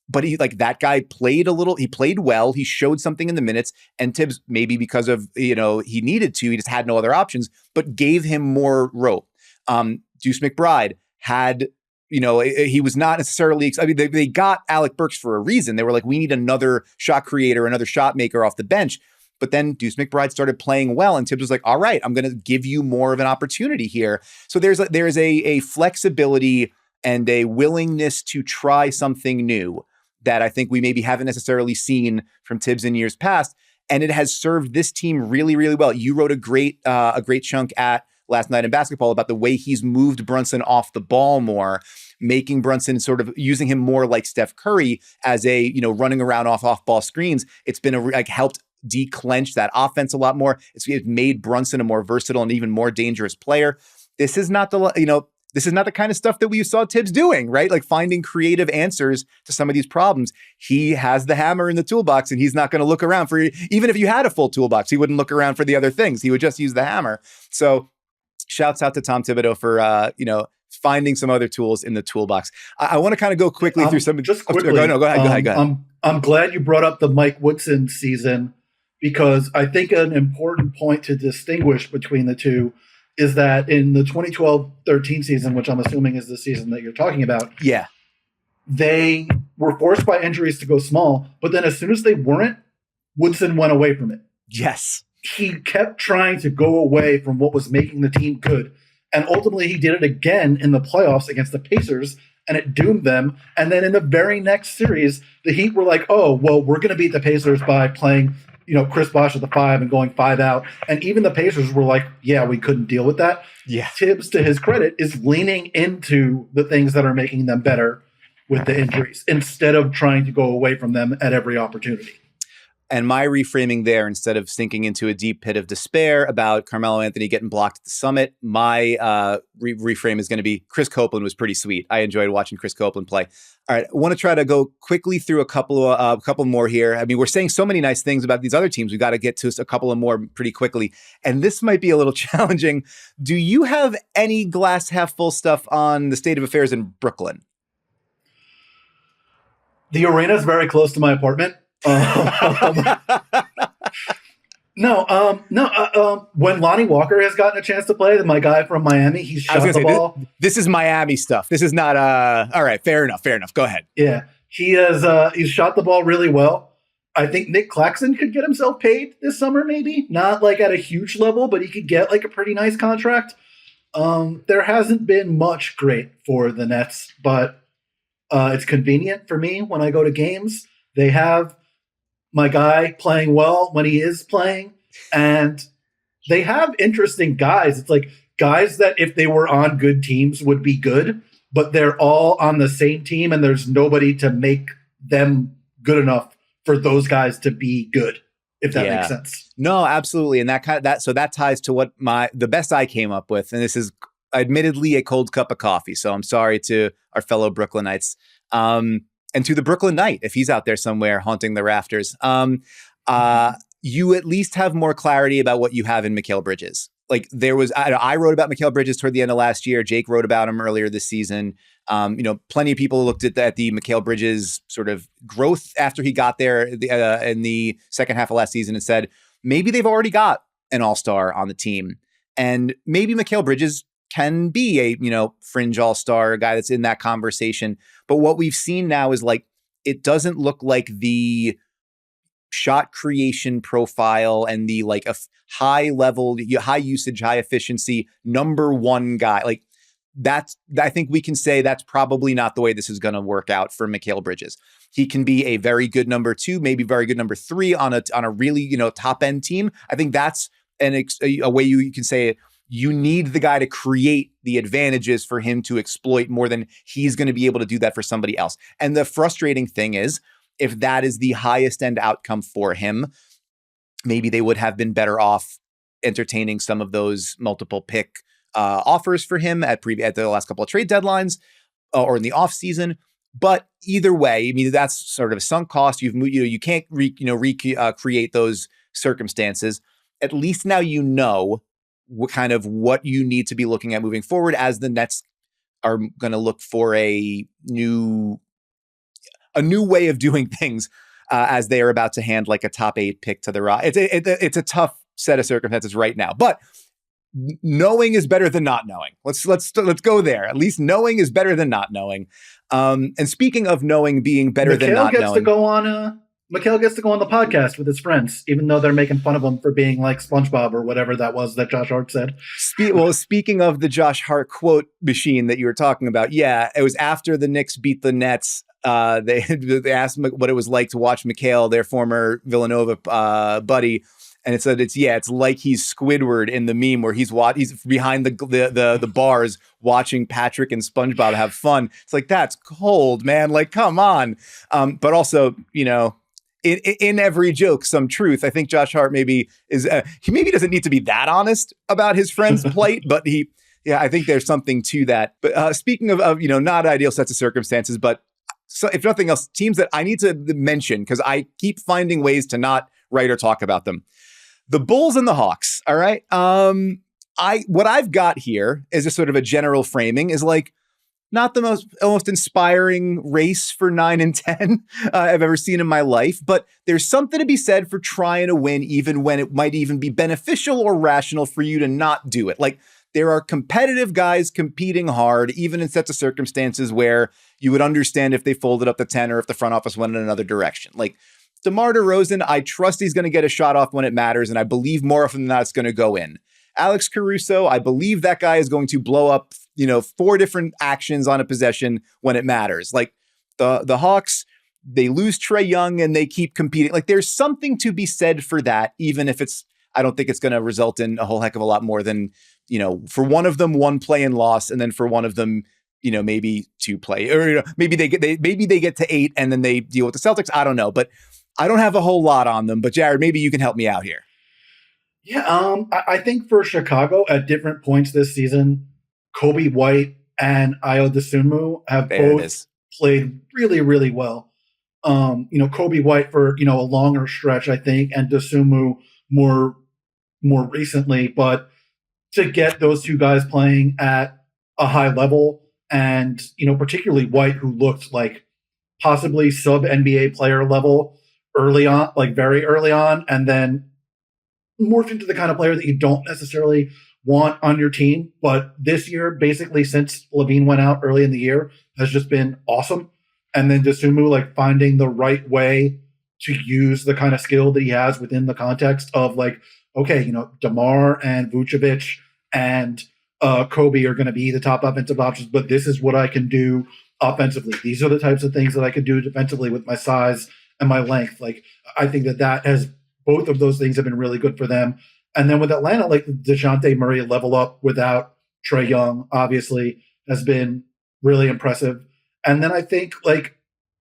But that guy played he played well. He showed something in the minutes, and Tibbs, maybe because of, he needed to, he just had no other options, but gave him more rope. Deuce McBride had, he was not necessarily, they got Alec Burks for a reason. They were like, we need another shot creator, another shot maker off the bench. But then Deuce McBride started playing well, and Tibbs was like, all right, I'm going to give you more of an opportunity here. So there's a flexibility and a willingness to try something new that I think we maybe haven't necessarily seen from Tibbs in years past. And it has served this team really, really well. You wrote a great chunk at Last Night in Basketball about the way he's moved Brunson off the ball more, making Brunson sort of using him more like Steph Curry as a, running around off ball screens. It's been helped declench that offense a lot more. It's made Brunson a more versatile and even more dangerous player. This is not the kind of stuff that we saw Tibbs doing, right? Like finding creative answers to some of these problems. He has the hammer in the toolbox, and he's not going to look around for, even if you had a full toolbox, he wouldn't look around for the other things. He would just use the hammer. So shouts out to Tom Thibodeau for, finding some other tools in the toolbox. I want to kind of go quickly through some. Just quickly. Go ahead. I'm glad you brought up the Mike Woodson season, because I think an important point to distinguish between the two is that in the 2012-13 season, which I'm assuming is the season that you're talking about, they were forced by injuries to go small, but then as soon as they weren't, Woodson went away from it. Yes. He kept trying to go away from what was making the team good, and ultimately he did it again in the playoffs against the Pacers, and it doomed them. And then in the very next series, the Heat were like, oh, well, we're going to beat the Pacers by playing Chris Bosh at the 5 and going 5 out. And even the Pacers were like, yeah, we couldn't deal with that. Yeah. Tibbs, to his credit, is leaning into the things that are making them better with the injuries instead of trying to go away from them at every opportunity. And my reframing there, instead of sinking into a deep pit of despair about Carmelo Anthony getting blocked at the summit, my reframe is going to be Chris Copeland was pretty sweet. I enjoyed watching Chris Copeland play. All right, I want to try to go quickly through a couple more here. I mean, we're saying so many nice things about these other teams. We've got to get to a couple of more pretty quickly. And this might be a little challenging. Do you have any glass half full stuff on the state of affairs in Brooklyn? The arena is very close to my apartment. When Lonnie Walker has gotten a chance to play, my guy from Miami, he's shot the ball. This is Miami stuff. This is not all right. Fair enough. Go ahead. Yeah, he's shot the ball really well. I think Nick Claxton could get himself paid this summer, maybe not like at a huge level, but he could get like a pretty nice contract. There hasn't been much great for the Nets, but it's convenient for me when I go to games. They have my guy playing well when he is playing, and they have interesting guys. It's like guys that if they were on good teams would be good, but they're all on the same team, and there's nobody to make them good enough for those guys to be good, if that makes sense. No, absolutely. And that ties to what the best I came up with, and this is admittedly a cold cup of coffee. So I'm sorry to our fellow Brooklynites. And to the Brooklyn Knight, if he's out there somewhere haunting the rafters, you at least have more clarity about what you have in Mikal Bridges. Like I wrote about Mikal Bridges toward the end of last year. Jake wrote about him earlier this season. Plenty of people looked at the Mikal Bridges sort of growth after he got there in the second half of last season and said, maybe they've already got an all-star on the team. And maybe Mikal Bridges can be a, fringe all-star, a guy that's in that conversation. But what we've seen now is like, it doesn't look like the shot creation profile and the like a high level, high usage, high efficiency number one guy. Like I think we can say that's probably not the way this is going to work out for Mikal Bridges. He can be a very good number 2, maybe very good number 3 on a really, top end team. I think that's a way you can say it. You need the guy to create the advantages for him to exploit more than he's going to be able to do that for somebody else. And the frustrating thing is, if that is the highest end outcome for him, maybe they would have been better off entertaining some of those multiple pick offers for him at the last couple of trade deadlines or in the off season. But either way, I mean, that's sort of a sunk cost. You can't recreate those circumstances. At least now what you need to be looking at moving forward, as the Nets are going to look for a new way of doing things as they are about to hand like a top 8 pick to the Rock. It's a tough set of circumstances right now, but knowing is better than not knowing. Let's go there. At least knowing is better than not knowing. And speaking of knowing being better than not knowing, Mikal gets to go on the podcast with his friends, even though they're making fun of him for being like SpongeBob or whatever that was that Josh Hart said. Speaking of the Josh Hart quote machine that you were talking about, yeah, it was after the Knicks beat the Nets. They asked him what it was like to watch Mikal, their former Villanova buddy, and it said it's like he's Squidward in the meme where he's behind the bars watching Patrick and SpongeBob have fun. It's like, that's cold, man. Like, come on. But also, in every joke, some truth. I think Josh Hart maybe he maybe doesn't need to be that honest about his friend's plight, but I think there's something to that. But speaking of not ideal sets of circumstances, but so if nothing else, teams that I need to mention because I keep finding ways to not write or talk about them. The Bulls and the Hawks. All right. What I've got here is a sort of a general framing is like not the most inspiring race for 9 and 10 I've ever seen in my life, but there's something to be said for trying to win, even when it might even be beneficial or rational for you to not do it. Like, there are competitive guys competing hard, even in sets of circumstances where you would understand if they folded up the 10 or if the front office went in another direction. Like DeMar DeRozan, I trust he's going to get a shot off when it matters, and I believe more often than not it's going to go in. Alex Caruso, I believe that guy is going to blow up, 4 different actions on a possession when it matters. Like the Hawks, they lose Trae Young and they keep competing. Like, there's something to be said for that, even if I don't think it's going to result in a whole heck of a lot more than, for one of them, 1 play and loss, and then for one of them, maybe 2 play, or maybe they get to 8 and then they deal with the Celtics. I don't know, but I don't have a whole lot on them. But Jared, maybe you can help me out here. Yeah, I think for Chicago at different points this season, Kobe White and Ayo Dosunmu have both played really, really well. Kobe White for a longer stretch, I think, and Dosunmu more recently. But to get those 2 guys playing at a high level, and particularly White, who looked like possibly sub NBA player level early on, like very early on, and then morphed into the kind of player that you don't necessarily want on your team. But this year, basically since Levine went out early in the year, has just been awesome. And then Dosunmu, like, finding the right way to use the kind of skill that he has within the context of, like, okay, DeMar and Vucevic and Kobe are going to be the top offensive options, but this is what I can do offensively. These are the types of things that I can do defensively with my size and my length. Like, I think that has both of those things have been really good for them. And then with Atlanta, like, DeJounte Murray level up without Trae Young, obviously, has been really impressive. And then I think, like,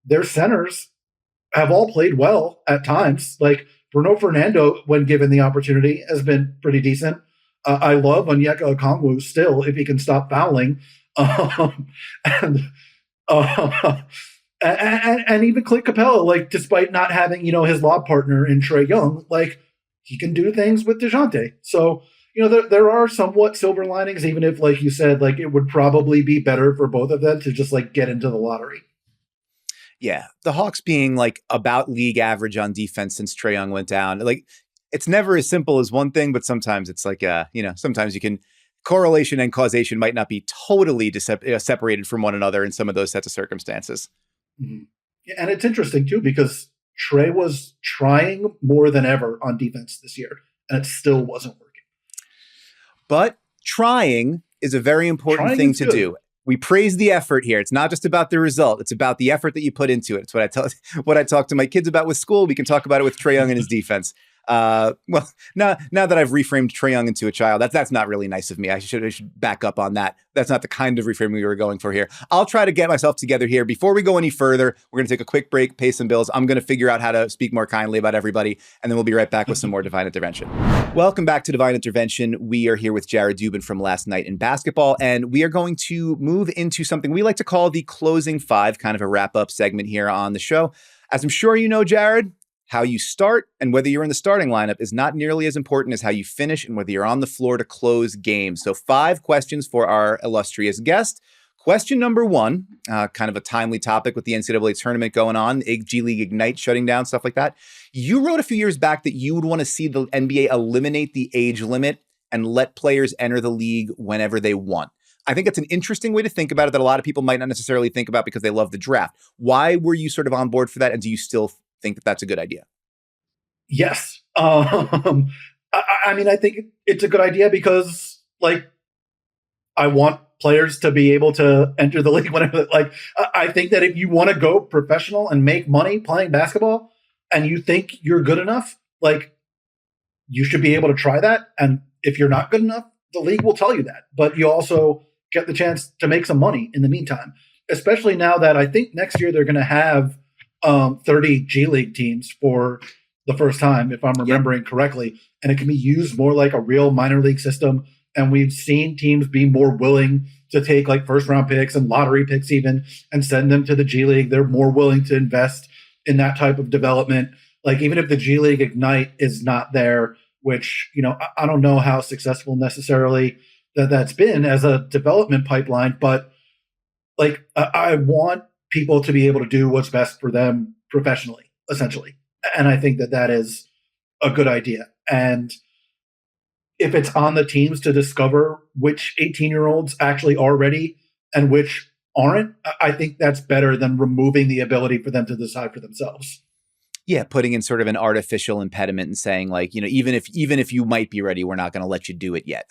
their centers have all played well at times. Like, Bruno Fernando, when given the opportunity, has been pretty decent. I love Onyeka Okongwu still, if he can stop fouling. And even Clint Capella, like, despite not having, his lob partner in Trae Young, like, he can do things with DeJounte. So, there are somewhat silver linings, even if, like you said, like, it would probably be better for both of them to just, like, get into the lottery. Yeah. The Hawks being, like, about league average on defense since Trae Young went down. Like, it's never as simple as one thing, but sometimes it's like, sometimes you can, correlation and causation might not be totally separated from one another in some of those sets of circumstances. Mm-hmm. Yeah, and it's interesting too, because Trey was trying more than ever on defense this year, and it still wasn't working. But trying is a very important thing to do. We praise the effort here. It's not just about the result. It's about the effort that you put into it. It's what I talk to my kids about with school. We can talk about it with Trae Young and his defense. Well, now that I've reframed Trae Young into a child, that's not really nice of me. I should back up on that. That's not the kind of reframing we were going for here. I'll try to get myself together here. Before we go any further, we're going to take a quick break, pay some bills. I'm going to figure out how to speak more kindly about everybody, and then we'll be right back with some more Devine Intervention. Welcome back to Devine Intervention. We are here with Jared Dubin from last night in basketball, and we are going to move into something we like to call the closing five, kind of a wrap-up segment here on the show. As I'm sure you know, Jared, how you start and whether you're in the starting lineup is not nearly as important as how you finish and whether you're on the floor to close games. So 5 questions for our illustrious guest. Question number 1, kind of a timely topic with the NCAA tournament going on, G League Ignite shutting down, stuff like that. You wrote a few years back that you would want to see the NBA eliminate the age limit and let players enter the league whenever they want. I think it's an interesting way to think about it that a lot of people might not necessarily think about because they love the draft. Why were you sort of on board for that? And do you still think that that's a good idea? Yes. I mean, I think it's a good idea because, like, I want players to be able to enter the league whenever. Like, I think that if you want to go professional and make money playing basketball, and you think you're good enough, like, you should be able to try that. And if you're not good enough, the league will tell you that. But you also get the chance to make some money in the meantime. Especially now that I think next year they're going to have 30 G League teams for the first time, if I'm remembering correctly, and it can be used more like a real minor league system. And we've seen teams be more willing to take like first round picks and lottery picks even and send them to the G League. They're more willing to invest in that type of development. Like even if the G League Ignite is not there, which, you know, I don't know how successful necessarily that's been as a development pipeline, but like I want people to be able to do what's best for them professionally, essentially. And I think that is a good idea. And if it's on the teams to discover which 18-year-olds actually are ready and which aren't, I think that's better than removing the ability for them to decide for themselves. Yeah, putting in sort of an artificial impediment and saying like, you know, even if you might be ready, we're not going to let you do it yet.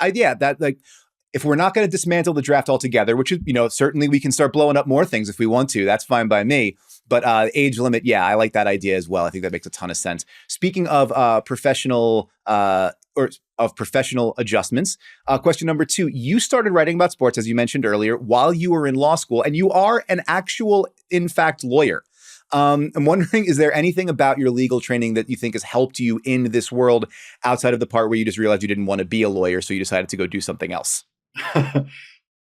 If we're not going to dismantle the draft altogether, which is, you know, certainly we can start blowing up more things if we want to. That's fine by me. But age limit, yeah, I like that idea as well. I think that makes a ton of sense. Speaking of professional adjustments, question number 2, you started writing about sports, as you mentioned earlier, while you were in law school, and you are an actual, in fact, lawyer. I'm wondering, is there anything about your legal training that you think has helped you in this world outside of the part where you just realized you didn't want to be a lawyer, so you decided to go do something else?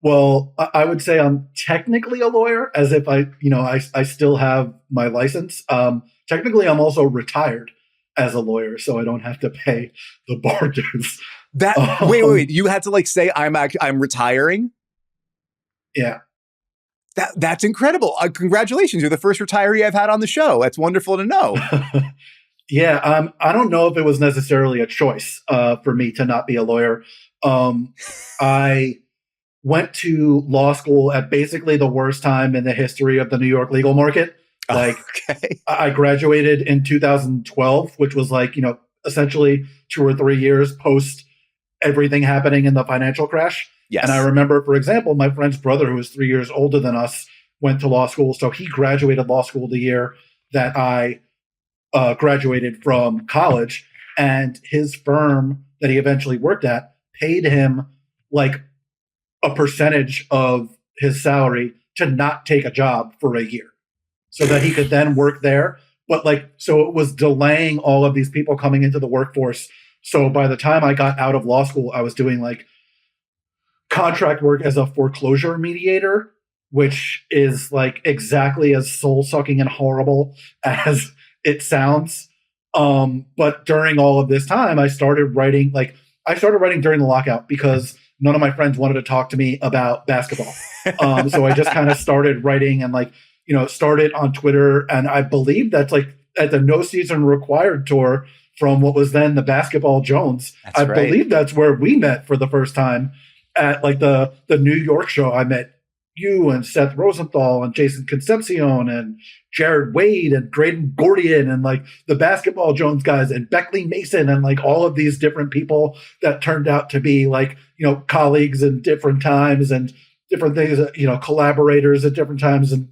Well, I would say I'm technically a lawyer, as if I still have my license. Technically, I'm also retired as a lawyer, so I don't have to pay the bar dues. Wait! You had to like say I'm retiring? Yeah. That's incredible. Congratulations. You're the first retiree I've had on the show. That's wonderful to know. Yeah. I don't know if it was necessarily a choice for me to not be a lawyer. I went to law school at basically the worst time in the history of the New York legal market. Like, okay. I graduated in 2012, which was like, you know, essentially 2 or 3 years post everything happening in the financial crash. Yes. And I remember, for example, my friend's brother, who was 3 years older than us, went to law school. So he graduated law school the year that I graduated from college. And his firm that he eventually worked at paid him like a percentage of his salary to not take a job for a year so that he could then work there. But like, so it was delaying all of these people coming into the workforce. So by the time I got out of law school, I was doing like contract work as a foreclosure mediator, which is like exactly as soul sucking and horrible as it sounds. But during all of this time, I started writing during the lockout because none of my friends wanted to talk to me about basketball. So I just kind of started writing and like, you know, started on Twitter. And I believe that's like at the No Season Required tour from what was then the Basketball Jones. I believe that's where we met for the first time at like the New York show. I met you and Seth Rosenthal and Jason Concepcion and Jared Wade and Graydon Gordian and like the Basketball Jones guys and Beckley Mason and like all of these different people that turned out to be like, colleagues in different times and different things, collaborators at different times. And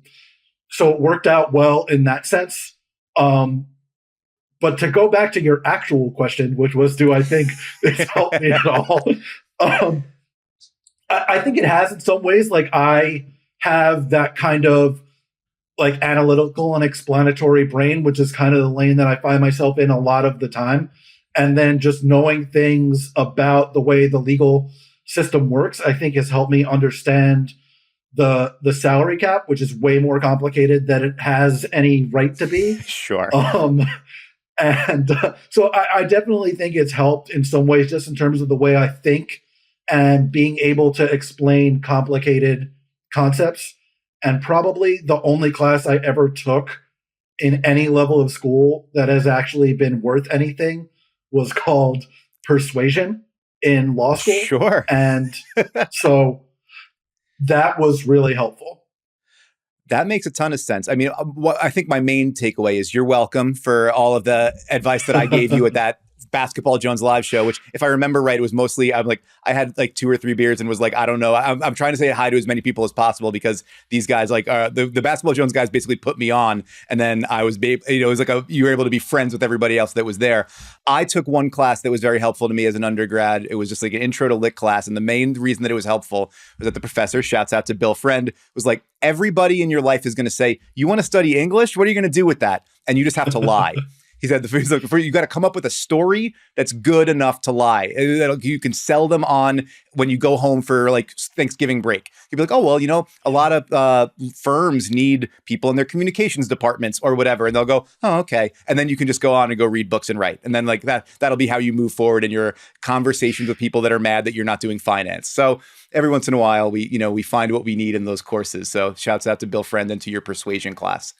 so it worked out well in that sense. But to go back to your actual question, which was, do I think it's helped me at all? I think it has in some ways. Like I have that kind of like analytical and explanatory brain, which is kind of the lane that I find myself in a lot of the time. And then just knowing things about the way the legal system works, I think has helped me understand the salary cap, which is way more complicated than it has any right to be. Sure. So I definitely think it's helped in some ways, just in terms of the way I think and being able to explain complicated concepts. And probably the only class I ever took in any level of school that has actually been worth anything was called persuasion in law school. Sure. And so that was really helpful. That makes a ton of sense. I mean, what I think my main takeaway is you're welcome for all of the advice that I gave you at that Basketball Jones live show, which if I remember right, it was mostly, I had like 2 or 3 beers and was like, I don't know. I'm trying to say hi to as many people as possible because these guys like the Basketball Jones guys basically put me on. And then I was, it was like you were able to be friends with everybody else that was there. I took one class that was very helpful to me as an undergrad. It was just like an intro to lit class. And the main reason that it was helpful was that the professor, shouts out to Bill Friend, was like, everybody in your life is going to say, you want to study English? What are you going to do with that? And you just have to lie. He said, you got to come up with a story that's good enough to lie. You can sell them on when you go home for like Thanksgiving break. You'd be like, oh, well, a lot of firms need people in their communications departments or whatever. And they'll go, oh, okay. And then you can just go on and go read books and write. And then like that'll be how you move forward in your conversations with people that are mad that you're not doing finance. So every once in a while, we find what we need in those courses. So shouts out to Bill Friend and to your persuasion class.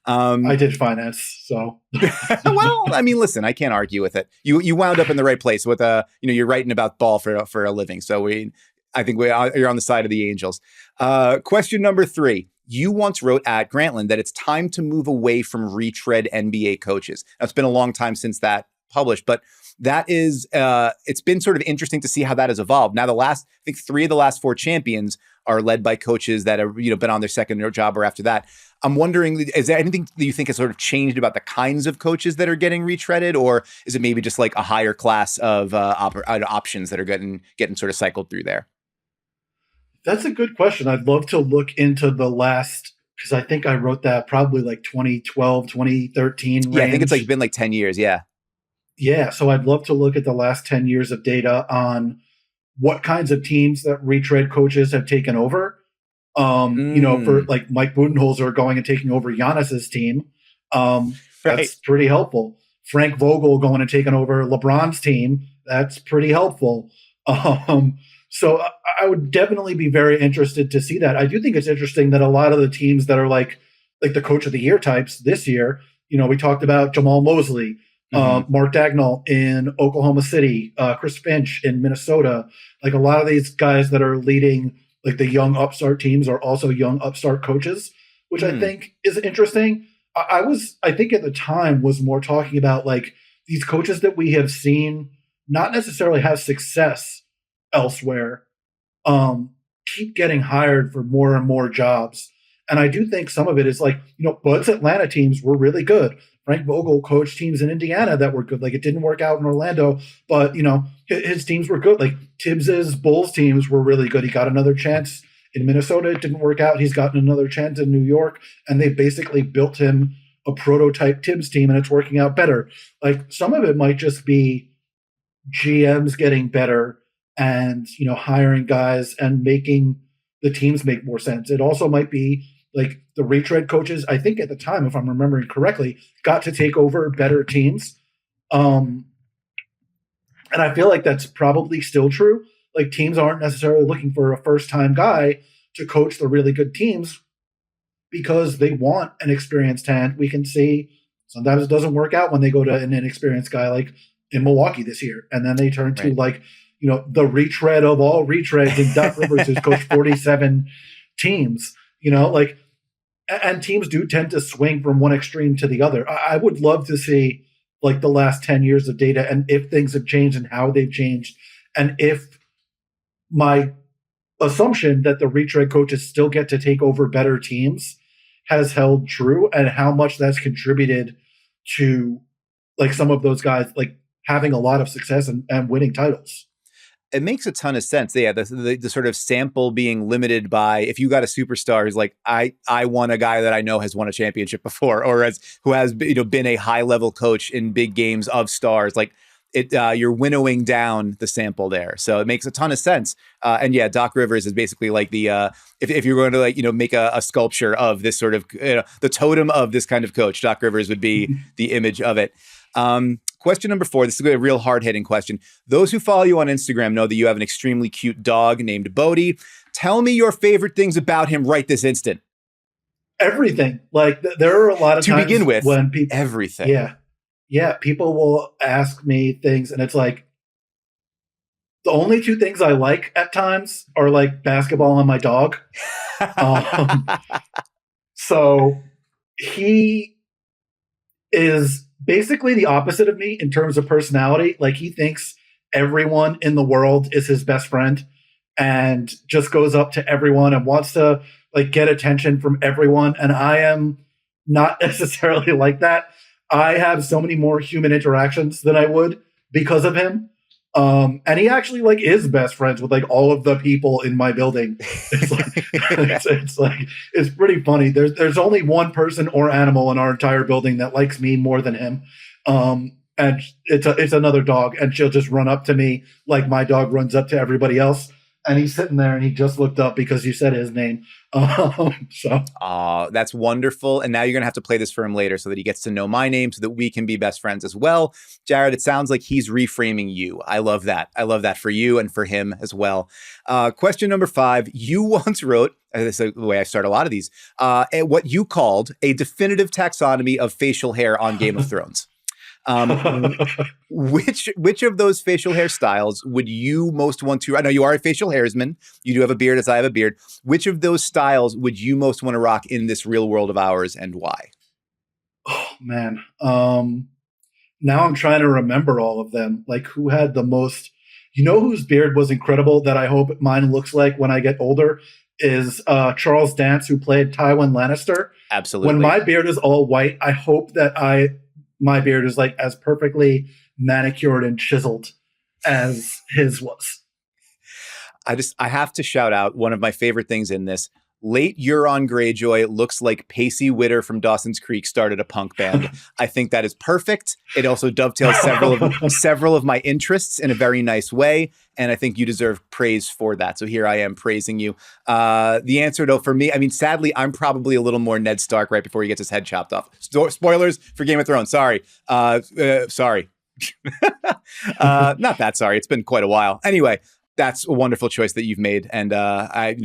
I did finance, so. Well, I mean, listen, I can't argue with it. You wound up in the right place with you're writing about ball for a living. So I think you're on the side of the Angels. Question number 3. You once wrote at Grantland that it's time to move away from retread NBA coaches. Now, it's been a long time since that published, but that is, it's been sort of interesting to see how that has evolved. Now, I think 3 of the last 4 champions are led by coaches that have been on their second job or after that. I'm wondering, is there anything that you think has sort of changed about the kinds of coaches that are getting retreaded, or is it maybe just like a higher class of options that are getting sort of cycled through there? That's a good question. I'd love to look into the last, because I think I wrote that probably like 2012, 2013 range. Yeah, I think it's like been like 10 years. Yeah. Yeah. So I'd love to look at the last 10 years of data on what kinds of teams that retread coaches have taken over. For like Mike Budenholzer going and taking over Giannis's team. That's pretty helpful. Frank Vogel going and taking over LeBron's team. That's pretty helpful. So I would definitely be very interested to see that. I do think it's interesting that a lot of the teams that are like the coach of the year types this year, we talked about Jamal Mosley, Mark Dagnall in Oklahoma City, Chris Finch in Minnesota. Like a lot of these guys that are leading like the young upstart teams are also young upstart coaches, which I think is interesting. I think at the time was more talking about like these coaches that we have seen not necessarily have success elsewhere, keep getting hired for more and more jobs. And I do think some of it is like, Bud's Atlanta teams were really good. Frank Vogel coached teams in Indiana that were good. Like it didn't work out in Orlando, but his teams were good. Like Tibbs's Bulls teams were really good. He got another chance in Minnesota. It didn't work out. He's gotten another chance in New York, and they basically built him a prototype Tibbs team, and it's working out better. Like some of it might just be GMs getting better and, hiring guys and making the teams make more sense. It also might be like the retread coaches, I think at the time, if I'm remembering correctly, got to take over better teams. And I feel like that's probably still true. Like teams aren't necessarily looking for a first-time guy to coach the really good teams because they want an experienced hand. We can see sometimes it doesn't work out when they go to an inexperienced guy like in Milwaukee this year. And then they turn to like, the retread of all retreads in Doc Rivers, who's coached 47 teams, like, and teams do tend to swing from one extreme to the other. I would love to see like the last 10 years of data and if things have changed and how they've changed. And if my assumption that the retread coaches still get to take over better teams has held true, and how much that's contributed to like some of those guys like having a lot of success and winning titles. It makes a ton of sense. Yeah, the sort of sample being limited by, if you got a superstar who's like, I want a guy that I know has won a championship before, or who has been a high level coach in big games of stars, like you're winnowing down the sample there. So it makes a ton of sense. And yeah, Doc Rivers is basically like the if you're going to like make a sculpture of this sort of the totem of this kind of coach, Doc Rivers would be the image of it. Question number 4. This is a real hard-hitting question. Those who follow you on Instagram know that you have an extremely cute dog named Bodhi. Tell me your favorite things about him right this instant. Everything. Like there are a lot of times to begin with, when people, everything. Yeah. People will ask me things, and it's like the only 2 things I like at times are like basketball and my dog. So he is basically the opposite of me in terms of personality. Like he thinks everyone in the world is his best friend and just goes up to everyone and wants to like get attention from everyone. And I am not necessarily like that. I have so many more human interactions than I would because of him. And he actually like is best friends with like all of the people in my building. It's like, it's pretty funny. There's only one person or animal in our entire building that likes me more than him. And it's another dog, and she'll just run up to me like my dog runs up to everybody else. And he's sitting there and he just looked up because you said his name. That's wonderful. And now you're going to have to play this for him later so that he gets to know my name so that we can be best friends as well. Jared, it sounds like he's reframing you. I love that. I love that for you and for him as well. Question number 5. You once wrote, this is the way I start a lot of these, what you called a definitive taxonomy of facial hair on Game of Thrones. Which of those facial hairstyles would you most want to? I know you are a facial hairsman. You do have a beard, as I have a beard. Which of those styles would you most want to rock in this real world of ours, and why? Oh man, now I'm trying to remember all of them. Like who had the most? Whose beard was incredible that I hope mine looks like when I get older is Charles Dance, who played Tywin Lannister. Absolutely. When my beard is all white, I hope that my beard is like as perfectly manicured and chiseled as his was. I have to shout out one of my favorite things in this. Late Euron Greyjoy looks like Pacey Witter from Dawson's Creek started a punk band. I think that is perfect. It also dovetails several of my interests in a very nice way. And I think you deserve praise for that. So here I am praising you. The answer, though, for me, I mean, sadly, I'm probably a little more Ned Stark right before he gets his head chopped off. Spoilers for Game of Thrones. Sorry. Sorry. Not that sorry. It's been quite a while. Anyway, that's a wonderful choice that you've made, and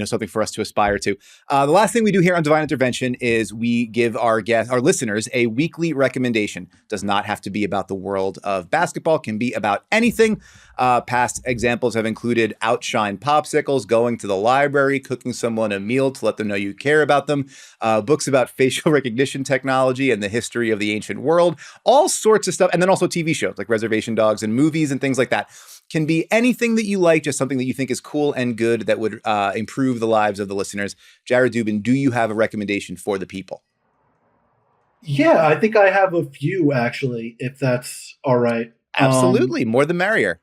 something for us to aspire to. The last thing we do here on Devine Intervention is we give our listeners a weekly recommendation. Does not have to be about the world of basketball, can be about anything. Past examples have included Outshine Popsicles, going to the library, cooking someone a meal to let them know you care about them, books about facial recognition technology and the history of the ancient world, all sorts of stuff, and then also TV shows like Reservation Dogs and movies and things like that. Can be anything that you like, just something that you think is cool and good that would improve the lives of the listeners. Jared Dubin, do you have a recommendation for the people? Yeah, I think I have a few, actually, if that's all right. Absolutely. More the merrier.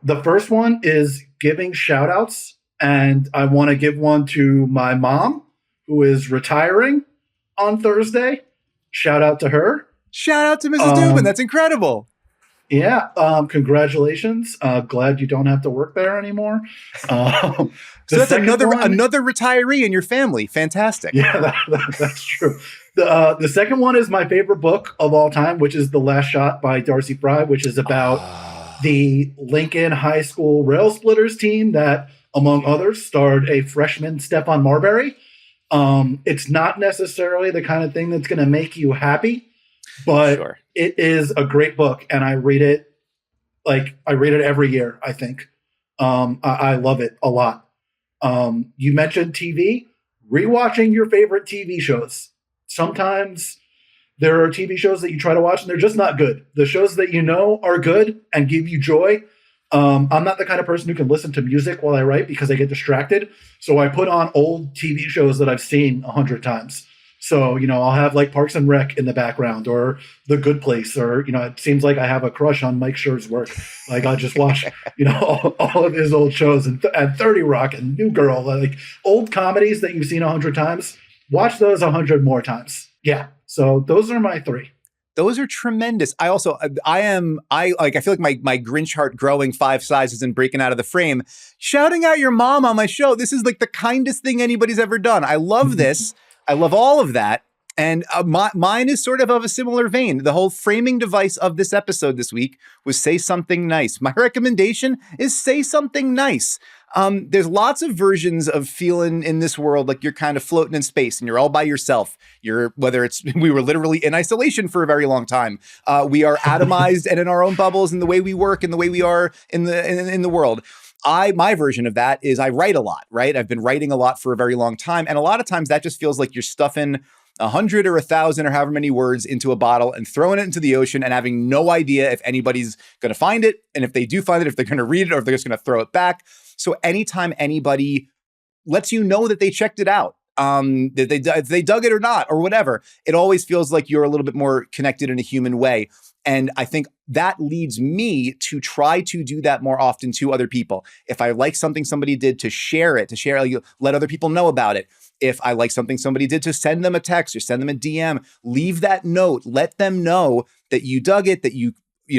The first one is giving shout outs. And I want to give one to my mom, who is retiring on Thursday. Shout out to her. Shout out to Mrs. Dubin. That's incredible. Yeah, congratulations. Glad you don't have to work there anymore. So that's another retiree in your family. Fantastic. Yeah, that's true. The second one is my favorite book of all time, which is The Last Shot by Darcy Fry, which is about the Lincoln High School rail splitters team that, among others, starred a freshman, Stephon Marbury. It's not necessarily the kind of thing that's going to make you happy, but sure. It is a great book, and I read it every year, I think. I love it a lot. You mentioned TV. rewatching your favorite TV shows. Sometimes there are TV shows that you try to watch and they're just not good. The shows that you know are good and give you joy. I'm not the kind of person who can listen to music while I write because I get distracted. So I put on old TV shows that I've seen 100 times. So, I'll have like Parks and Rec in the background or The Good Place, or, it seems like I have a crush on Mike Schur's work. Like I'll just watch, all of his old shows and 30 Rock and New Girl, like old comedies that you've seen 100 times. Watch those 100 more times. Yeah. So those are my 3. Those are tremendous. I also, I feel like my Grinch heart growing 5 sizes and breaking out of the frame, shouting out your mom on my show. This is like the kindest thing anybody's ever done. I love this. I love all of that. And mine is sort of a similar vein. The whole framing device of this episode this week was say something nice. My recommendation is say something nice. There's lots of versions of feeling in this world like you're kind of floating in space and you're all by yourself. We were literally in isolation for a very long time. We are atomized and in our own bubbles in the way we work and the way we are in the world. My version of that is I write a lot, right? I've been writing a lot for a very long time. And a lot of times that just feels like you're stuffing 100 or 1,000 or however many words into a bottle and throwing it into the ocean and having no idea if anybody's going to find it. And if they do find it, if they're going to read it or if they're just going to throw it back. So anytime anybody lets you know that they checked it out, that they dug it or not, or whatever, it always feels like you're a little bit more connected in a human way. And I think that leads me to try to do that more often to other people. If I like something somebody did, to share it, let other people know about it. If I like something somebody did, to send them a text or send them a DM, leave that note, let them know that you dug it, that you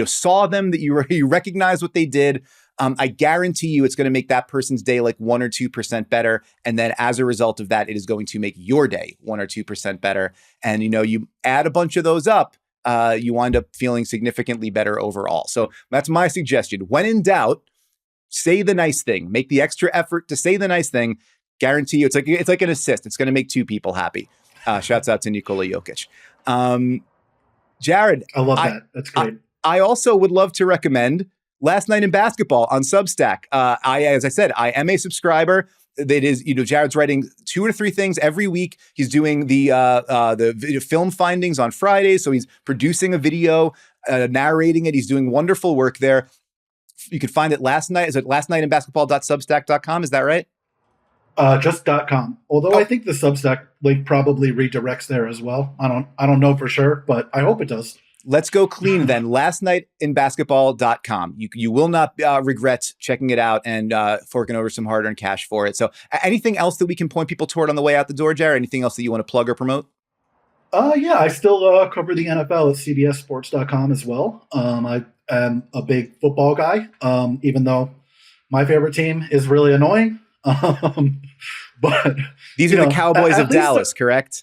saw them, that you recognize what they did. I guarantee you it's going to make that person's day like 1 or 2% better. And then as a result of that, it is going to make your day 1 or 2% better. And, you add a bunch of those up, you wind up feeling significantly better overall. So that's my suggestion. When in doubt, say the nice thing. Make the extra effort to say the nice thing. Guarantee you, it's like an assist. It's going to make 2 people happy. Shouts out to Nikola Jokic. Jared, I love that. That's great. I also would love to recommend Last Night in Basketball on Substack. As I said, I am a subscriber. That is, Jared's writing 2 or 3 things every week. He's doing the video film findings on Fridays. So he's producing a video, narrating it. He's doing wonderful work there. You can find it lastnightinbasketball.substack.com. Is that right? Just .com. Although I think the Substack link probably redirects there as well. I don't know for sure, but I hope it does. Let's go clean then. Lastnightinbasketball.com. You will not regret checking it out and forking over some hard-earned cash for it. So anything else that we can point people toward on the way out the door, Jared? Anything else that you want to plug or promote? Yeah, I still cover the NFL at cbssports.com as well. I am a big football guy, even though my favorite team is really annoying. But these are the Cowboys of Dallas, correct?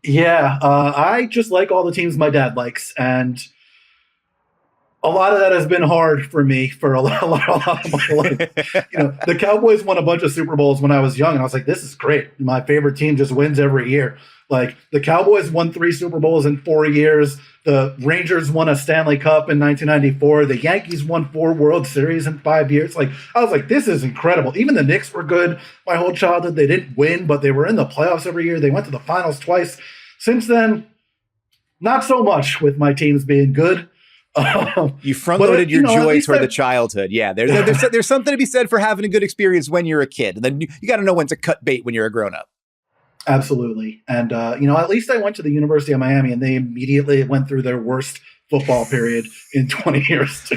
Yeah, I just like all the teams my dad likes, and a lot of that has been hard for me for a lot of my life. The Cowboys won a bunch of Super Bowls when I was young, and I was like, this is great. My favorite team just wins every year. Like, the Cowboys won 3 Super Bowls in 4 years. The Rangers won a Stanley Cup in 1994. The Yankees won 4 World Series in 5 years. Like, I was like, this is incredible. Even the Knicks were good my whole childhood. They didn't win, but they were in the playoffs every year. They went to the finals twice. Since then, not so much with my teams being good. You front-loaded your joy toward the childhood. Yeah, there's something to be said for having a good experience when you're a kid. And then you got to know when to cut bait when you're a grown-up. Absolutely. And, at least I went to the University of Miami, and they immediately went through their worst football period in 20 years, too.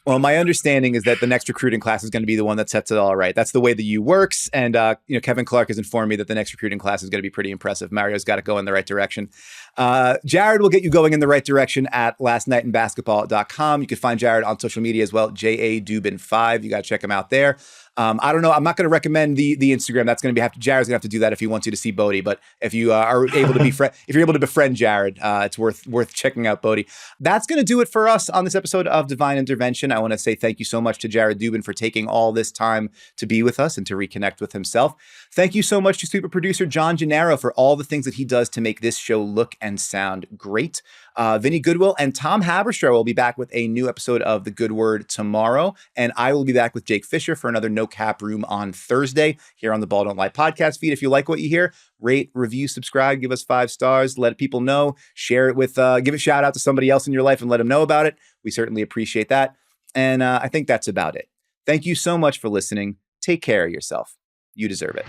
Well, my understanding is that the next recruiting class is going to be the one that sets it all right. That's the way the U works. And, Kevin Clark has informed me that the next recruiting class is going to be pretty impressive. Mario's got to go in the right direction. Jared will get you going in the right direction at lastnightinbasketball.com. You can find Jared on social media as well, JADubin5. You got to check him out there. I don't know. I'm not going to recommend the Instagram. That's going to be Jared's going to have to do that if he wants you to see Bodie. But if you are able to if you're able to befriend Jared, it's worth checking out Bodie. That's going to do it for us on this episode of Devine Intervention. I want to say thank you so much to Jared Dubin for taking all this time to be with us and to reconnect with himself. Thank you so much to super producer John Gennaro for all the things that he does to make this show look and sound great. Vinny Goodwill and Tom Haberstroh will be back with a new episode of The Good Word tomorrow. And I will be back with Jake Fisher for another No Cap Room on Thursday here on the Ball Don't Lie podcast feed. If you like what you hear, rate, review, subscribe, give us 5 stars, let people know, share it with, give a shout out to somebody else in your life and let them know about it. We certainly appreciate that. And I think that's about it. Thank you so much for listening. Take care of yourself. You deserve it.